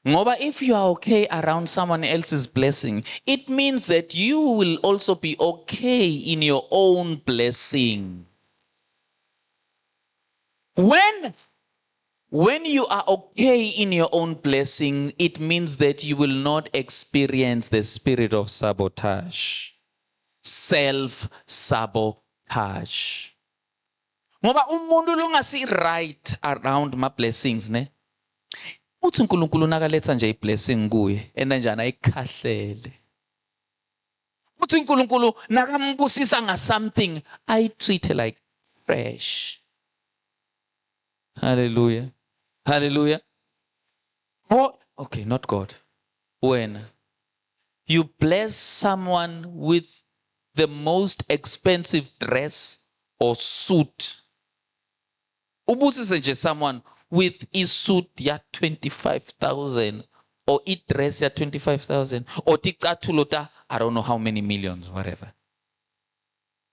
Ngoba if you are okay around someone else's blessing, it means that you will also be okay in your own blessing. When you are okay in your own blessing, it means that you will not experience the spirit of sabotage. Self-sabotage. Ngoba umuntu longasi right around my blessings ne. Uthi uNkulunkulu nakaletha nje iblessing kuye enanjani ayikhahlele. Uthi uNkulunkulu nakambusisa nga something I treat like fresh. Hallelujah. Hallelujah. Oh, okay, not God. When you bless someone with the most expensive dress or suit, ubusise nje someone with a suit ya 25,000 or a dress ya 25,000 or ticathulo ta I don't know how many millions, whatever.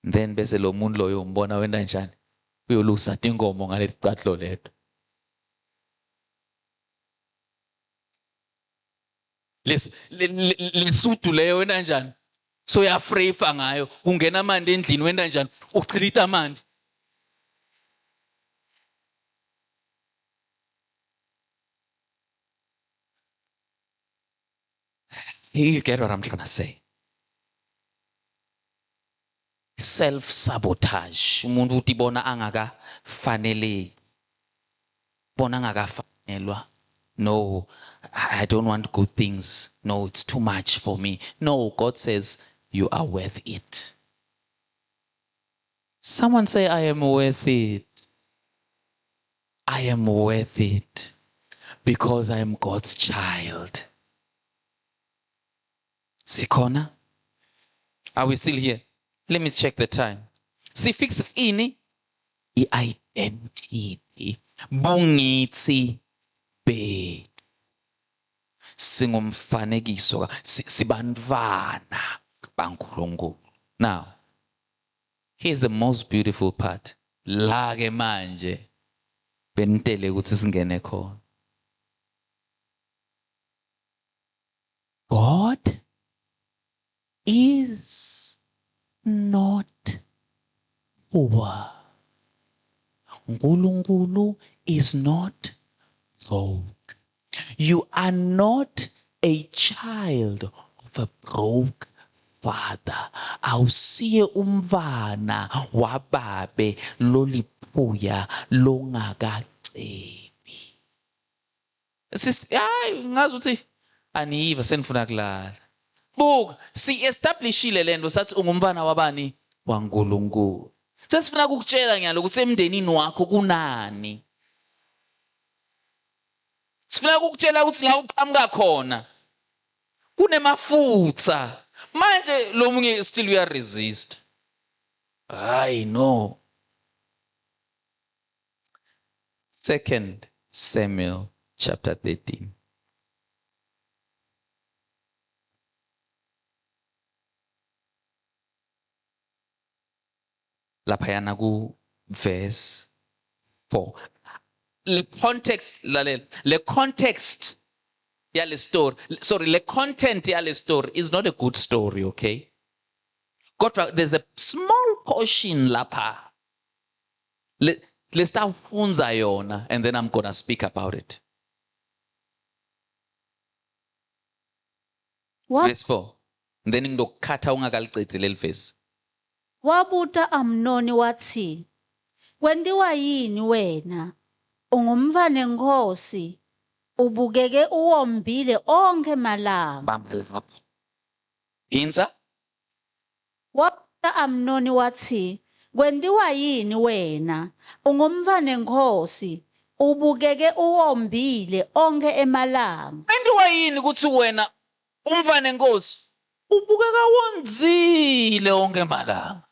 Then bese lo muntu loyo umbona wenda njani? Uyolusa tingomo ngale ticathulo leto. Lesutu leyo wena njani? So yafrefa ngayo, ungena amandi endlini wena njani? Uchilita amandi. You get what I'm trying to say? Self-sabotage. Umuntu uthi bona angakafanele. Bona angakafanelwa. No, I don't want good things. No, it's too much for me. No, God says you are worth it. Someone say, I am worth it. I am worth it because I am God's child. Sikona? Are we still here? Let me check the time. Sifix ini i-identity. Bungitsi be. Singumfanekiso sibantwana baNkulunkulu. Now, here's the most beautiful part. La ke manje bentele ukuthi singene khona. God is not poor. uNkulunkulu is not broke. You are not a child of a broke father. Awusiye umvana wababe loliphuya longakacebi. Sister, hayi ngazuthi aniyiva senifuna kulala. Buka, si-establishile lento sathi ungumfana wabani? waNkulunkulu. Sesifuna ukukutshela ngiyalo ukuthi emndenini wakho kunani. Sifuna ukukutshela ukuthi la uqhamuka khona kunemafutha. Manje lo munye still uya resist. Hayi no. 2 Samuel chapter 13. Laphayana ku verse 4. Le context yale story, sorry, le content yale story is not a good story, okay? Kodwa there's a small portion lapha. Let's start funza yona and then I'm going to speak about it. What? Verse 4. And then ngizokukhatha ungakaliqithi leli verse. Wabuta Amnoni wathi, kwendiwa yini wena? Ungumfana enkosi, ubukeke uwombile onke malanga. Inza Wabuta Amnoni wathi, kwendiwa yini wena? Ungumvane nkosi, ubukeke uwombile onke emalanga. Kwendiwa yini ukuthi wena umfana enkosi ubukeka wonzile onke emalanga?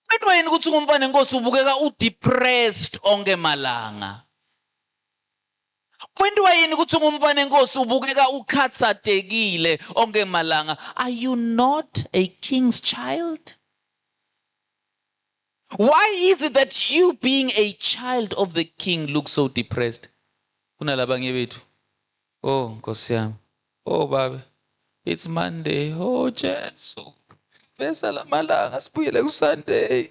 Kwendiwa yini ukuthi umfana enkosi ubukeka udepressed onke emalanga? Kwendiwa yini ukuthi umfana enkosi ubukeka ukhathatekile onke emalanga? Are you not a king's child? Why is it that you being a child of the king look so depressed? Kunalabanye bethu. Oh, Nkosi yami. Oh, baba. It's Monday. Oh, Jesu. Vesa lamalanga sibuyele ku Sunday.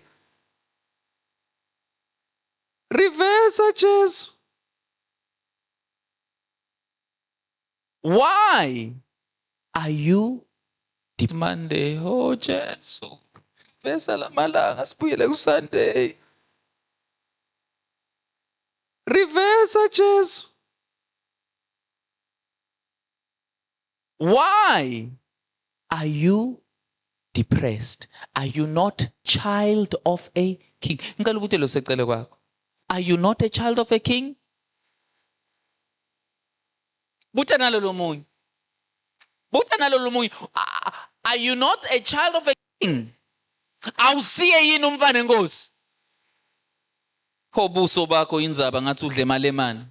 Reverse Jesu. Why are you Monday? Oh, Jesu. Vesa lamalanga sibuyele ku Sunday. Reverse Jesu. Why are you depressed? Are you not child of a king? Ngicela ukuthi lo secele kwakho. Are you not a child of a king? Buta nalolo munye. Buta nalolo munye. Are you not a child of a king? Awusiye yini umfana enkosi? Pho buso bakho indzaba ngathi udle imali emani.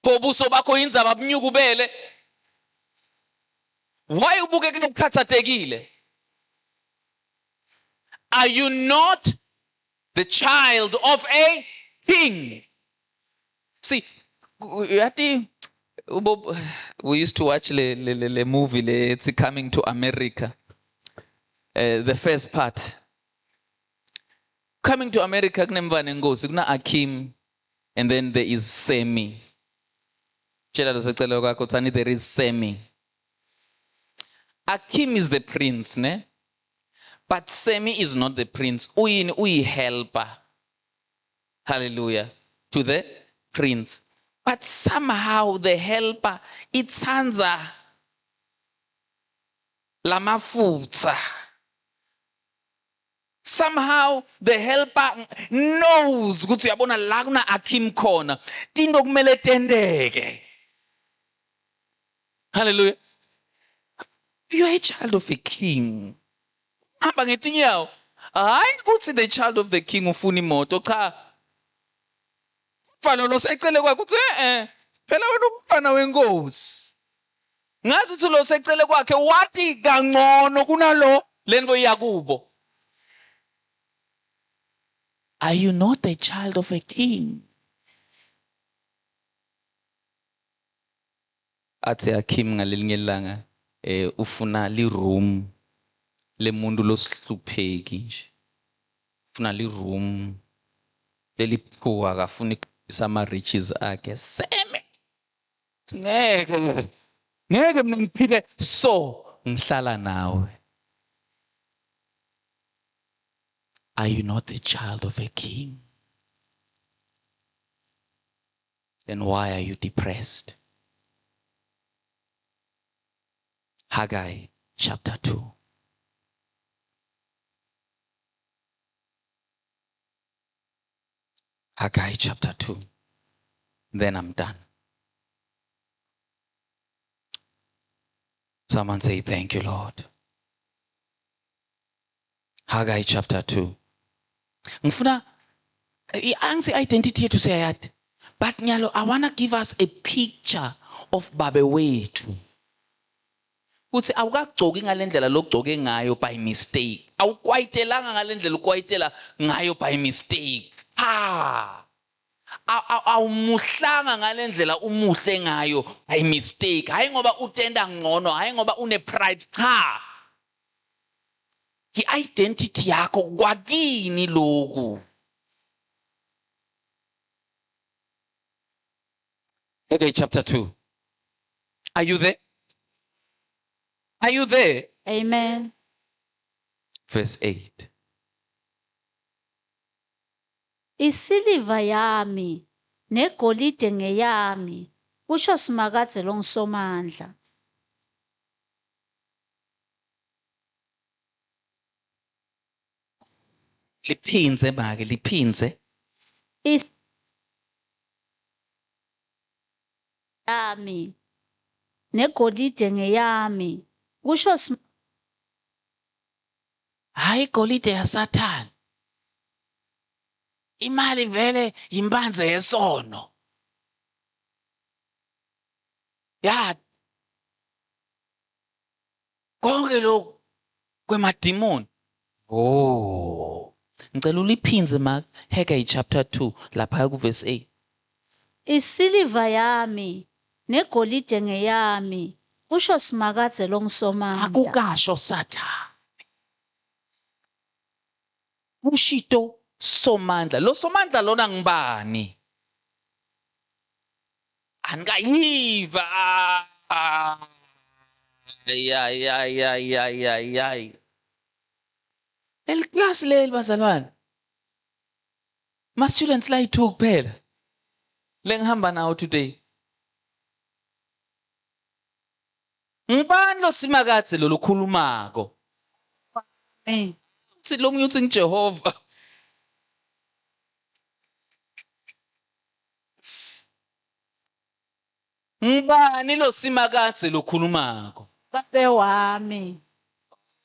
Pho buso bakho indzaba bunyukubele. Why ubukeke ukhathatekile? Are you not the child of a king? See, we used to watch the movie, it's Coming to America. The first part. Coming to America, kuna Akim, and then there is Semi. There is Semi. Akim is the prince, ne? But Semi is not the prince. Uyi helper. Hallelujah. To the prince. But somehow the helper, it's Hansa. Lamafutsa. Somehow the helper knows ukuthi yabona la kuna Akim khona tinto kumele tendeke. Hallelujah. You are a child of a king. Hamba ngetinyawo. Hayi ukuthi the child of the king ufuna imoto cha. Mfana lo secele kwakhe uthi phela wena umfana wenkosi. Ngathi uthi lo secele kwakhe wathi kangcono kunalo lento yakubo. Are you not a child of a king? Athi Akim ngalelinye ilanga ufuna li room lemuntu losihlupheki nje. Ufuna li room leliphuwa akafuna isama riches akhe. Seme. Ngeke mina ngiphile so ngihlala nawe. Are you not the child of a king? Then why are you depressed? Haggai chapter 2. Haggai chapter 2. Then I'm done. Someone say, thank you, Lord. Haggai chapter 2. Ngifuna angi identity to say that. But nyalo, I want to give us a picture of babe wethu. Kuthi awukagcoki ngalendlela lokugcoke ngayo by mistake. Awukwayitelanga ngalendlela ukwayitela ngayo by mistake. Awumuhlanga ngalendlela umuhle ngayo by mistake. Hayi ngoba utenda ngcono, hayi ngoba une pride. Cha. I-identity yakho kwakini lokhu. Okay, chapter 2. Are you there? Are you there? Amen. Verse 8. Isiliva yami negolide ngeyami, kusho Simakadze longisomandla. Liphindze make, liphindze. Yami negolide ngeyami. Kusho Hayi igolide yaSathane. Imali vele yimpanze yesono. Ya. Konke lokhu kwemadimoni. Oh. Ngicela uliphindze Mark Haggai chapter 2 lapha ku verse 8. isiliva yami negolide ngeyami. Kusho Simakadze longisomandla. Akukasho Sathane. Ushito somandla. Lo somandla lona ngibani? Angayiva. Ay. El class leli bazalwane. Ma students la ithu kuphela. Lengihamba nawo today. Ngibani lo Simakadze lo lukhulumako? Uthi lo munye uthi ngJehova. Ngibani lo Simakadze lokhulumako? Babe wami.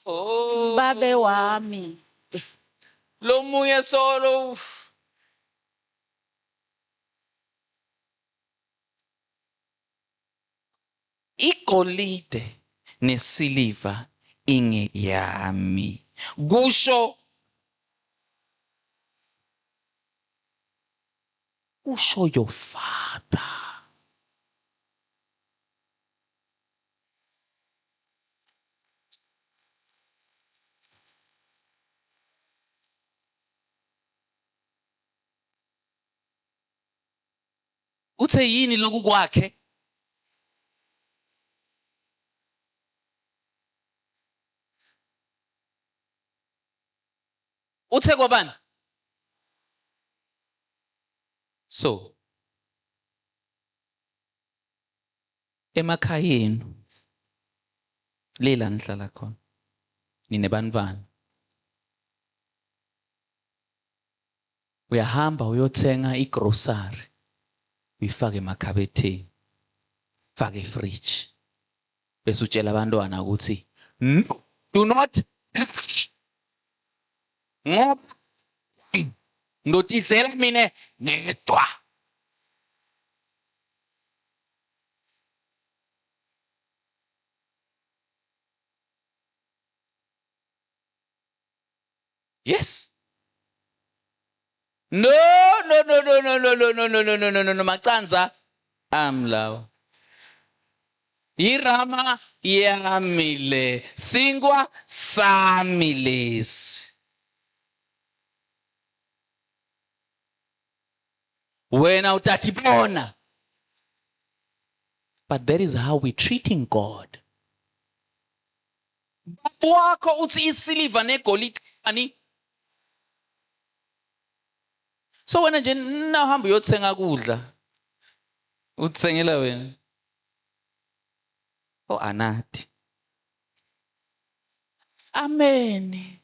Oh. Babe wami. Lo munye solo. Igolide nesiliva ingeyami. Kusho your father. Uthe yini lokhu kwakhe? Uthe kwabani? So emakhayeni lela nihlala khona ninebantwana uyahamba uyothenga igrocery uyifake emakhabetheni fake efridge bese utshela abantwana ukuthi do not ngoba ngotizela mina nedwa. Yes. No, Macanza. Amlaw. Irama yamile. Singwa samiles. Wena utatibona. But that is how we're treating God. Baba wakho uthi isiliva negolide ani. So wena nje nawuhamba uyothenga kudla uthengela wena. Oh anathi. Amen.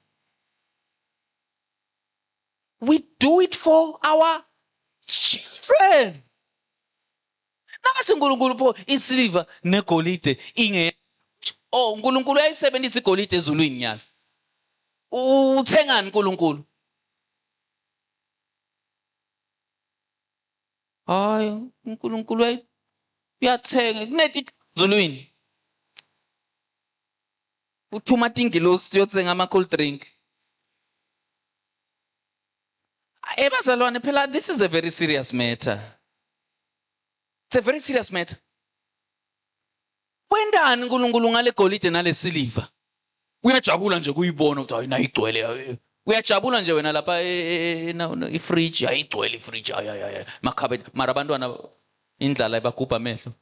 We do it for our children. Nathi uNkulunkulu pho isiliva negolide inge. Oh uNkulunkulu uyayisebenzisa igolide ezulwini nyalo. Uthengani uNkulunkulu? Hayi uNkulunkulu uyathenga kuneti ezulwini. Uthuma tingilosi uyothenga ama cold drink. Bazalwane phela this is a very serious matter. It's a very serious matter. Wendani uNkulunkulu ngale golide nale siliva? Uyajabula nje kuyibona ukuthi hayi nayigcwele. Uyajabula nje wena lapha ifridge ayigcwele ifridge ay makhabethe mara abantwana indlala ibagubha amehlo.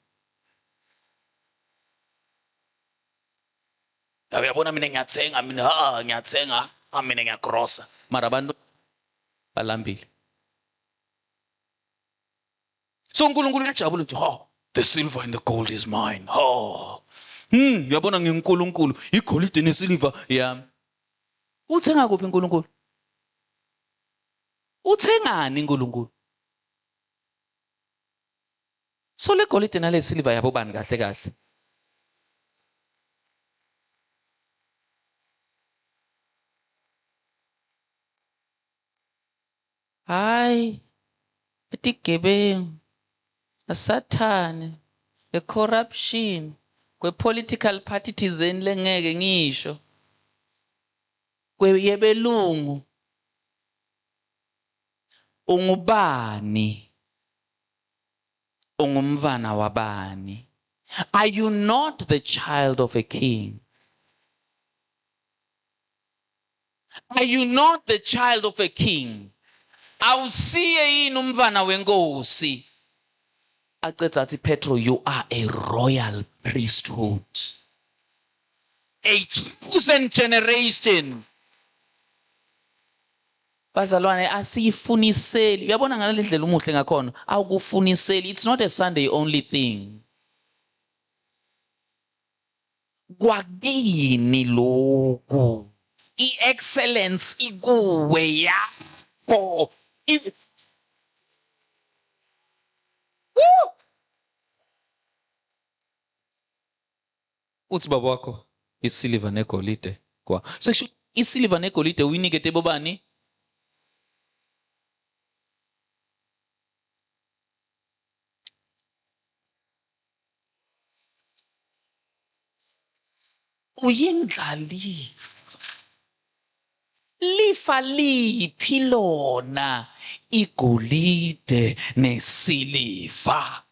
Uyabona mina ngiyathenga mina ngiyathenga mina ngiyagrossa mara abantu balambile. So uNkulunkulu uyajabula ukuthi the silver and the gold is mine. Uyabona ngiNkulunkulu igolide nesiliva yami. Uthenga kuphi uNkulunkulu? uthengani uNkulunkulu? So le golide nale silver yabo bani kahle kahle? Hayi, etigebengu, asathane, corruption, kwe-political party thizeni lengeke ngisho, kweyebelungu, ungubani, ungumvana wabani? Are you not the child of a king? Are you not the child of a king? Awusiye yini umvana wenkosi? Acetha athi Petro, you are a royal priesthood, a chosen generation. Bazalwane asiyifuniseli. Uyabona ngale ndlela umuhle ngakhona, awukufuniseli. It's not a Sunday only thing. Kwakini lokhu. I-excellence ikuwe yakho. Uthi baba wakho isiliva negolide kwa. Sekusho isiliva negolide uyinikete bobani? Uyindlalifa. Lifa liphi lona igolide nesiliva?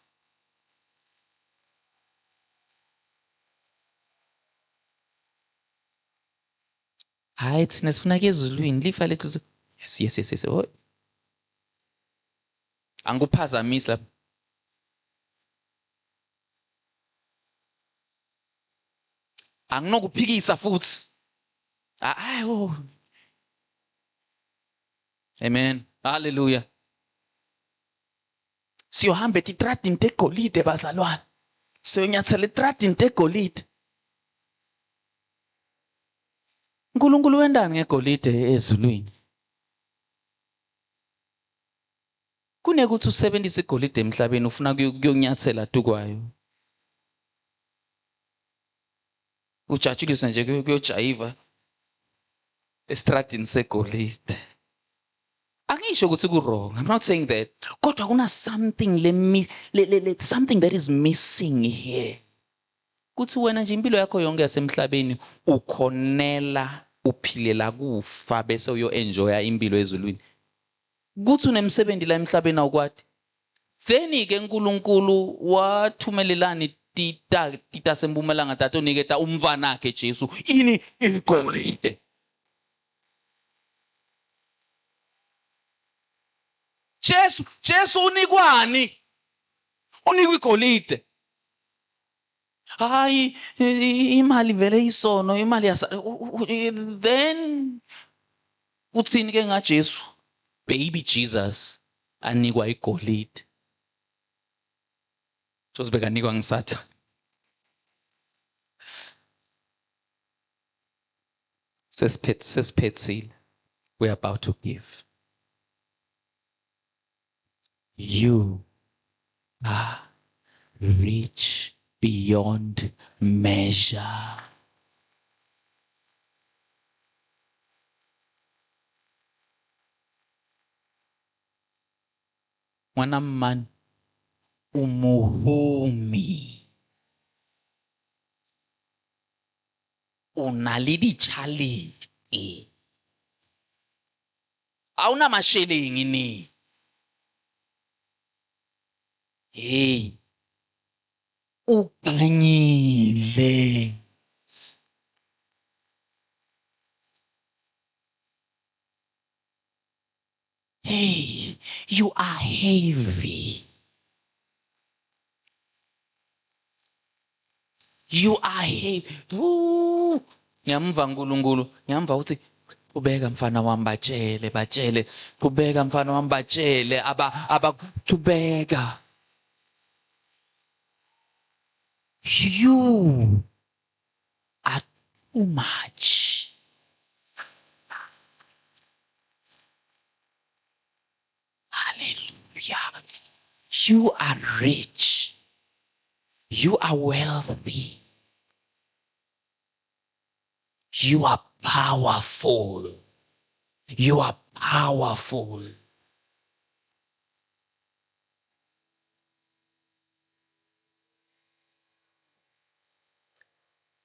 Hayi thina sifuna ke ezulwini lifa lethu. Yes. Oh. Angikuphazamisi lapha. Anginokuphikisa futhi. Hayi oh. Amen. Hallelujah. Siyohamba etitradini tegolide bazalwane. Siyonyathela etradini tegolide. uNkulunkulu wendani ngegolide ezulwini? Kunekuthi usebenzise igolide emhlabeni ufuna kuyonyathela tukwayo. Ujatshulisa nje kuyojayiva estradini segolide. Angisho ukuthi ku-wrong. I'm not saying that. Kodwa kuna something something that is missing here. Kuthi wena nje impilo yakho yonke yasemhlabeni ukhonela uphilela kufa bese uyo-enjoya impilo ezulwini. Kuthi unemsebenzi la emhlabeni awukwadi. Then ke uNkulunkulu wathumelelani tita sempumalanga tato niketa umvana wakhe Jesu ini igolide. Jesu unikwani? Unikwa igolide. Hayi imali vele isono, imali then uthini ke ngaJesu? Baby Jesus anikwa igolide. Josibeka anikwa ngisatha. Sesiphetile. We're about to give. You are rich beyond measure. Mwana man umuhumi. Unalidi chaliti. Awuna mashelingi ni. Hey. Uganyile. Hey, you are heavy. You are heavy. Ngiyamva uNkulunkulu, ngiyamva uthi ubeka mfana wami batshele. Ubeka mfana wami batshele tubeka. You are too much. Yeah. You are rich. You are wealthy. You are powerful. You are powerful.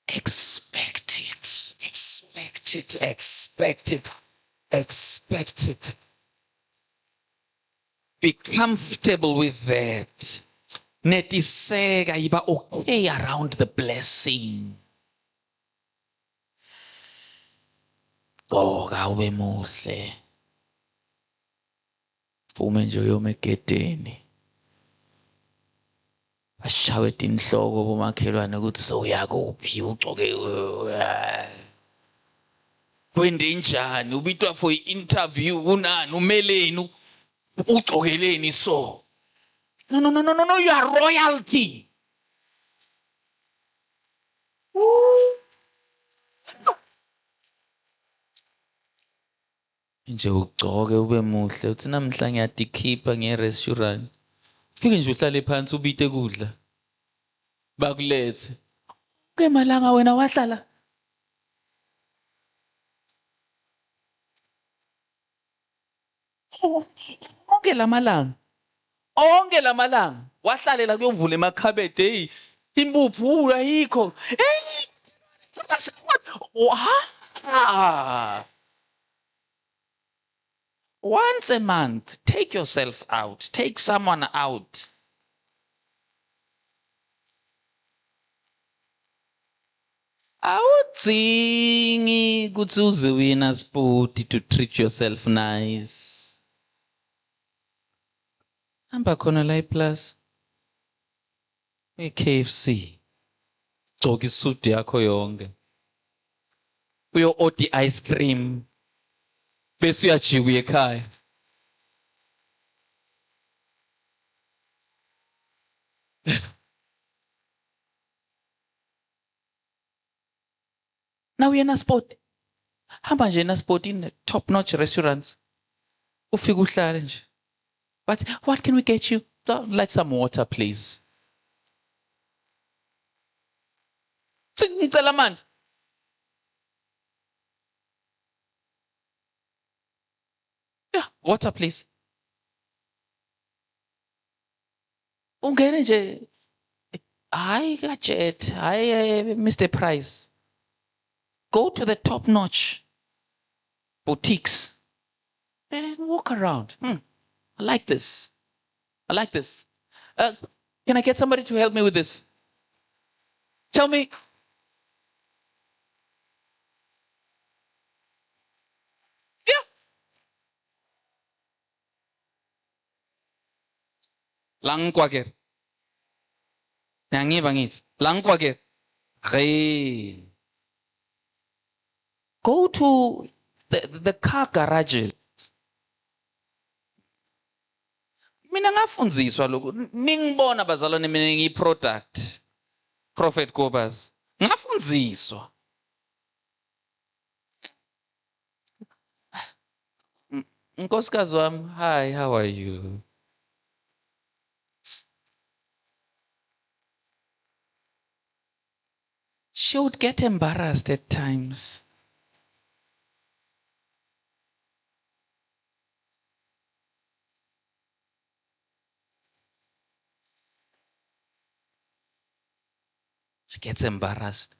Expect it. Expect it. Expect it. Expect it. Be comfortable with that. Netiseka yiba okay around the blessing. Gqoka ube muhle. Phume nje uyome egedeni. Ashawe tinhloko bomakhelwane ukuthi sowuyakuphi ugcoke kwende njani ubitwa for i-interview unani umeleni ugcokeleni so. No, you are royalty. Nje ugcoke ube muhle uthi namhla ngiyadikhipha nge-restaurant. Fike nje uhlale phansi ubite kudla. Bakulethe. Ke malanga wena wahlala. Onke lamalanga. Onke lamalanga wahlalela kuyovula emakhabede hey impuphu ayikho. Hey! Once a month, take yourself out. Take someone out. Awudzingi ukuthi uze wina sport to treat yourself nice. Hamba khona la ePlus. KFC. Gcoka isuit yakho yonke. Uyo order ice cream. Bese uyajika ekhaya. Now you're in a sport. Hamba nje na sport in top notch restaurants. Ufike uhlale nje. But what can we get you? Like some water, please. Ngicela manje. Yeah, water, please. Ungene nje. Hayi kajet. Hayi Mr. Price. Go to the top notch boutiques and walk around. I like this. I like this. Can I get somebody to help me with this? Tell me. Yeah. Langkwaker. Nangi bangit. Langkwaker. Hey. Go to the car garages. Mina ngafundziswa lokho ningibona bazalwane mina ngiyi-product Prophet Kobas ngafundziswa nkosikazi wami hi how are you she would get embarrassed at times. She gets embarrassed.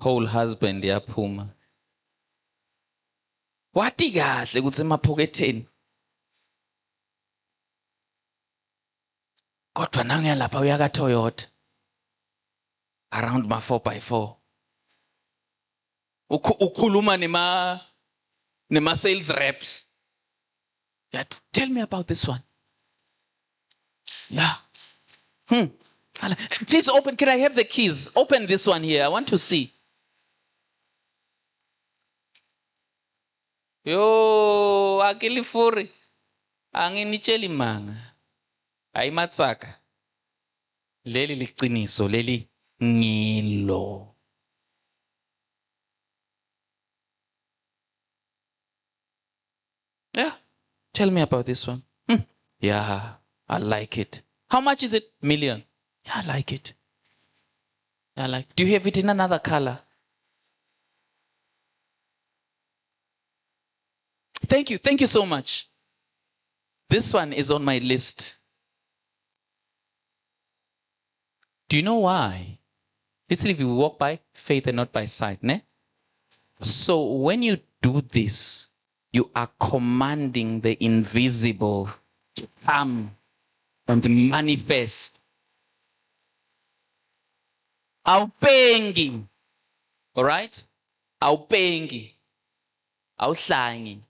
Whole husband yaphuma. Wathi kahle ukuthi emaphoketheni. Kodwa nanguya lapha uyaka Toyota. Around ma 4x4. Ukhuluma nema sales reps. Yeah, tell me about this one. Yeah. Please open. Can I have the keys? Open this one here. I want to see. Yo, akilifuri. Anginitsheli manga. Ayimatsaka. Leli liqiniso, leli ngilo. Yeah. Tell me about this one. Yeah, I like it. How much is it? Million. Yeah, I like it. Do you have it in another color? Thank you. Thank you so much. This one is on my list. Do you know why? Literally, if you walk by faith and not by sight, ne? So when you do this, you are commanding the invisible to come and manifest. Awupengi. All right? Awupengi. Awuhlangi.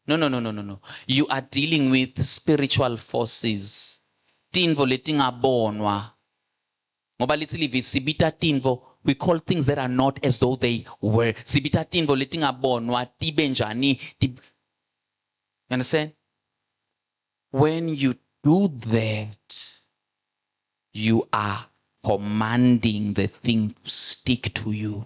No. You are dealing with spiritual forces. Tinvo letingabonwa. Ngoba literally sibita tinvo, we call things that are not as though they were. Sibita tinvo letingabonwa tibenjani. You understand? When you do that, you are commanding the thing to stick to you.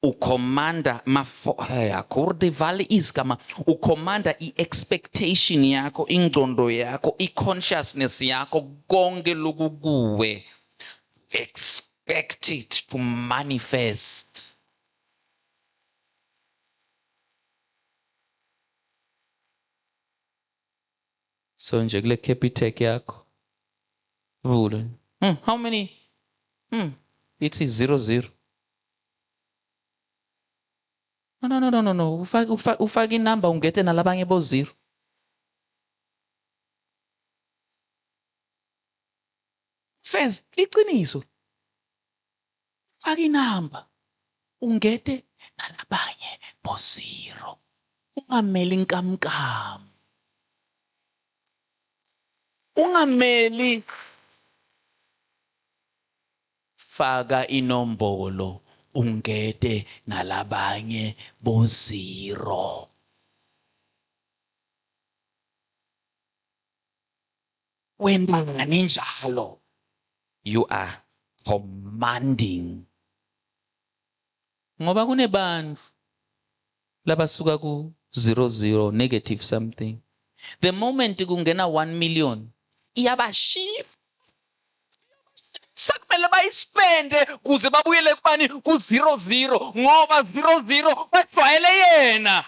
Ukomanda akurde vale iskama ukomanda i-expectation yakho, ingqondo yakho, i-consciousness yakho, konke lokukuwe. Expect it to manifest. So nje kule Capitec yakho vule. How many? It is 00. No. Ufake inamba ungete nalabanye bo 0. Fez, liqiniso. Fake inamba ungete nalabanye bo 0. Ungameli inkamnkam. Ungameli. Faka inombolo ungete nalabanye bo 0. Wena ninjalo. You are commanding. Ngoba kunebantu labasuka ku 00 negative something. The moment kungena 1 million, iyabashift. Sakumele bayispende kuze babuyele kubani ku 00 ngoba 00 bajwayele yena.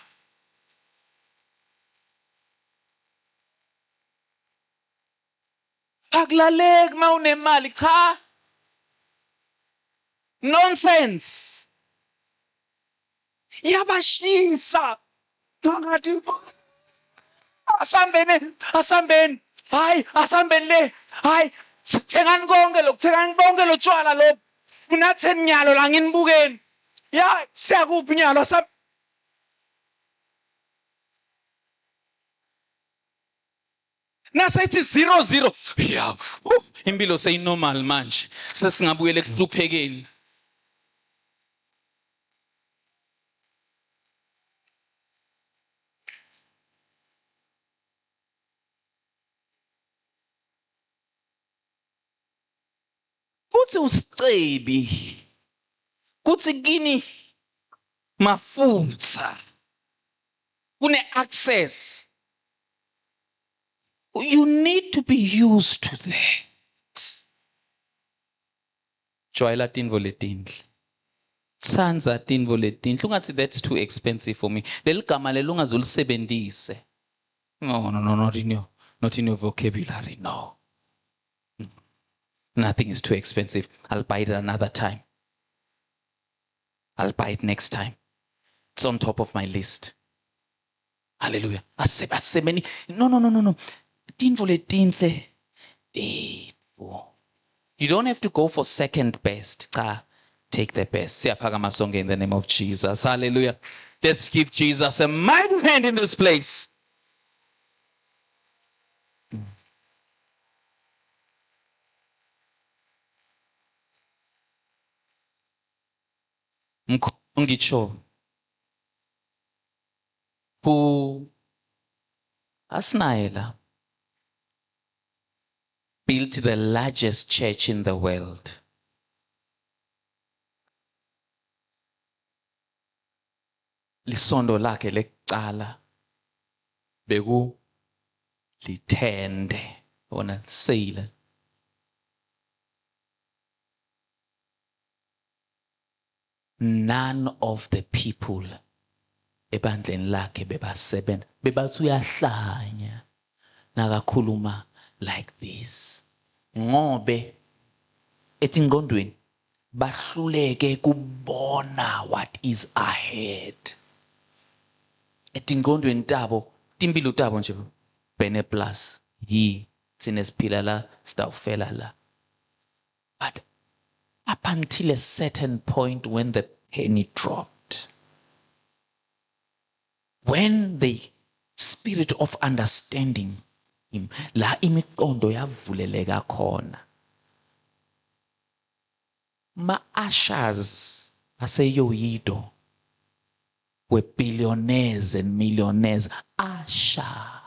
Akulaleki mawunemali cha. Nonsense. Iyabashisa. Ngathi asambeni. Hayi, asambeni le. Hayi, thengani konke lokhu, thengani konke lotshwala lo. Unatheni nyalo la nginibukeni. Ya, siyakuphi nyalo nasethi 00. Ya, impilo seyinormal manje. Sesingabuyele ekuhluphekeni. Kuthi usicebi. Kuthi kini mafutha. Kune access. You need to be used to that. Jwayela tinvo letinhle. Tsanza tinvo letinhle. Ungathi that's too expensive for me. Leli gama leli ungazulisebenzise. No, not in your vocabulary. No. Nothing is too expensive. I'll buy it another time. I'll buy it next time. It's on top of my list. Hallelujah. Asemeni. No. Tinvo letinhle. You don't have to go for second best. Take the best. Siyaphakama sonke in the name of Jesus. Hallelujah. Let's give Jesus a mighty hand in this place. Ngitsho. Who Asnaela built the largest church in the world. lisondo lakhe lekucala beku lithende ona seyile none of the people ebandleni lakhe bebasebenza bebathi uyahlanya nakakhuluma like this ngobe etingqondweni bahluleke kubona what is ahead etingqondweni tabo timpilo tabo nje bene plus yi sine siphila la sitawufela la but up until a certain point when the penny dropped when the spirit of understanding la imiqondo yavuleleka khona ma-ushers aseyoyido were billionaires and millionaires. Asha.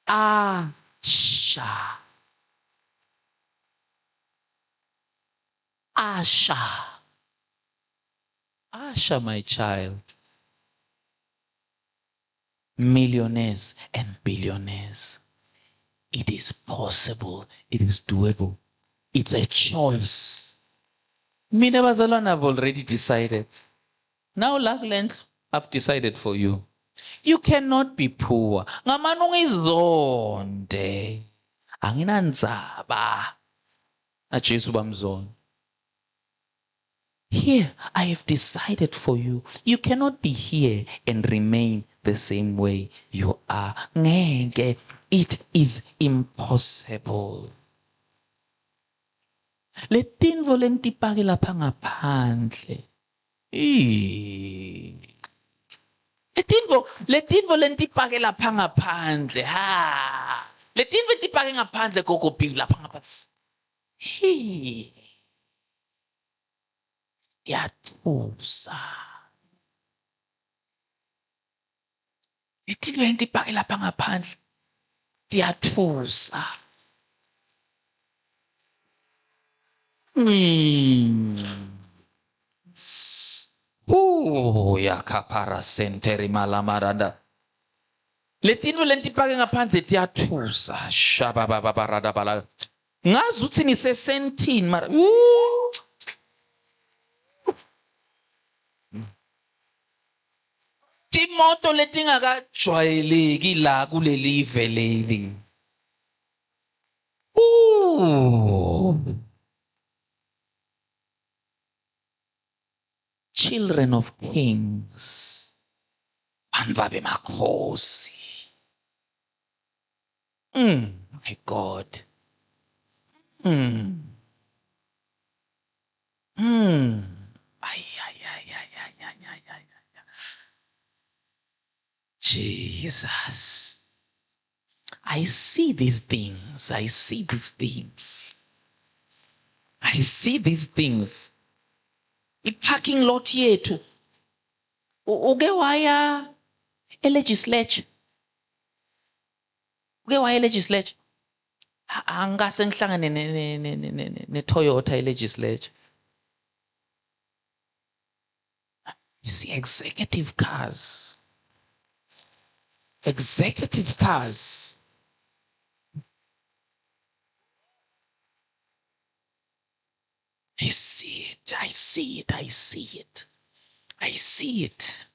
Asha. Asha. Asha, my child. Millionaires and billionaires. It is possible. It is doable. It's a choice. Mina bazalwane, I've already decided. Now, Lagland, I've decided for you. You cannot be poor. Ngamane ungizonde. Anginandzaba. Ajesu bamzonde. Here, I have decided for you. You cannot be here and remain the same way you are. Ngeke. It is impossible. Letinvo lentipake lapha ngaphandle. Letinvo lentipake lapha ngaphandle. Ha. Letinvo lentipake ngaphandle kokopili lapha ngaphandle. Yathusa. Letinvo lentipake lapha ngaphandle. Yathusa. Yakapara senteri malamarada. Letinvo lentipake ngaphandle tiyathusa. Shabababarada bala. Ngazuthi nisesentini mara. Timoto letingakajwayeleki la kulelive leli. Children of kings. Anvabe makhosi. My God. Jesus. I see these things. I see these things. I see these things. I-parking lot yethu. Uke waya e-legislature. Uke waya e-legislature. Angase ngihlangane ne-Toyota e-legislature. You see executive cars. Executive cars. I see it. I see it. I see it. I see it.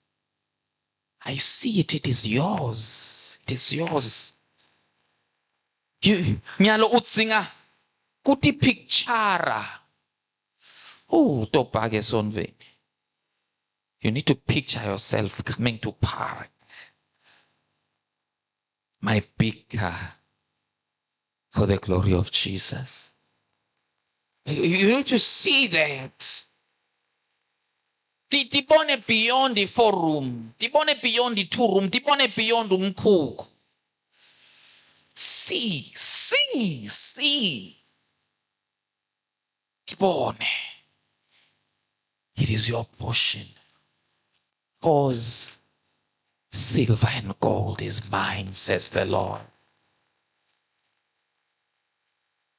I see it. It is yours. It is yours. Nyalo utsinga kuti picture. Topage sonve. You need to picture yourself coming to park. My big car for the glory of Jesus. You need to see that. Tibone beyond the 4-room. Tibone beyond the 2-room. Tibone beyond umkhukhu. See. Tibone. It is your portion. Cause silver and gold is mine, says the Lord.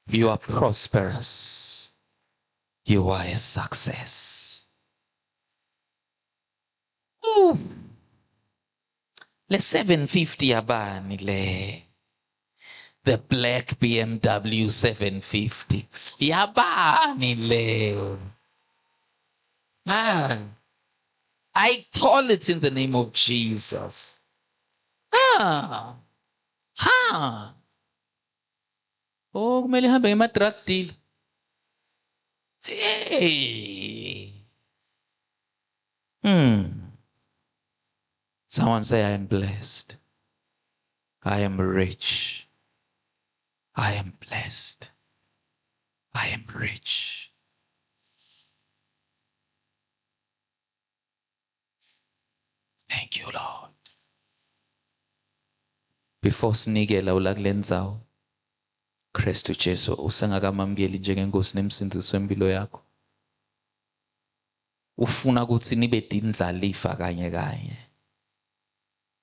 You are prosperous. You are a success. Woo! Le 750 yabani le. The black BMW 750. Yabani le. I call it in the name of Jesus. Ah. Ha. Oh, kumele hambe ngema-drug deal. Hey. Someone say, I am blessed. I am rich. I am blessed. I am rich. Thank you, Lord. Before sinikela ula kule ndzawo, Kristu Jesu usengakamamukeli njengenkosi nemsindisi wempilo yakho. Ufuna ukuthi nibe dindlalifa kanye kanye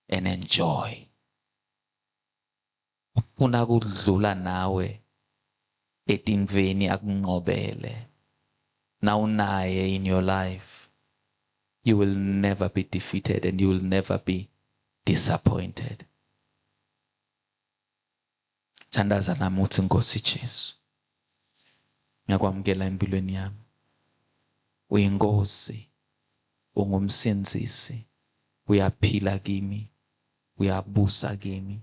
and enjoy. Ufuna kudlula nawe etinveni akunqobele. Now unaye in your life, you will never be defeated and you will never be disappointed. Thandaza nami uthi Nkosi Jesu, ngiyakwamukela empilweni yami. Uyinkosi, ungumsindisi, uyaphila kimi, uyabusa kimi.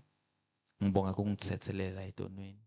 Ngibonga ukungithethelele edonweni.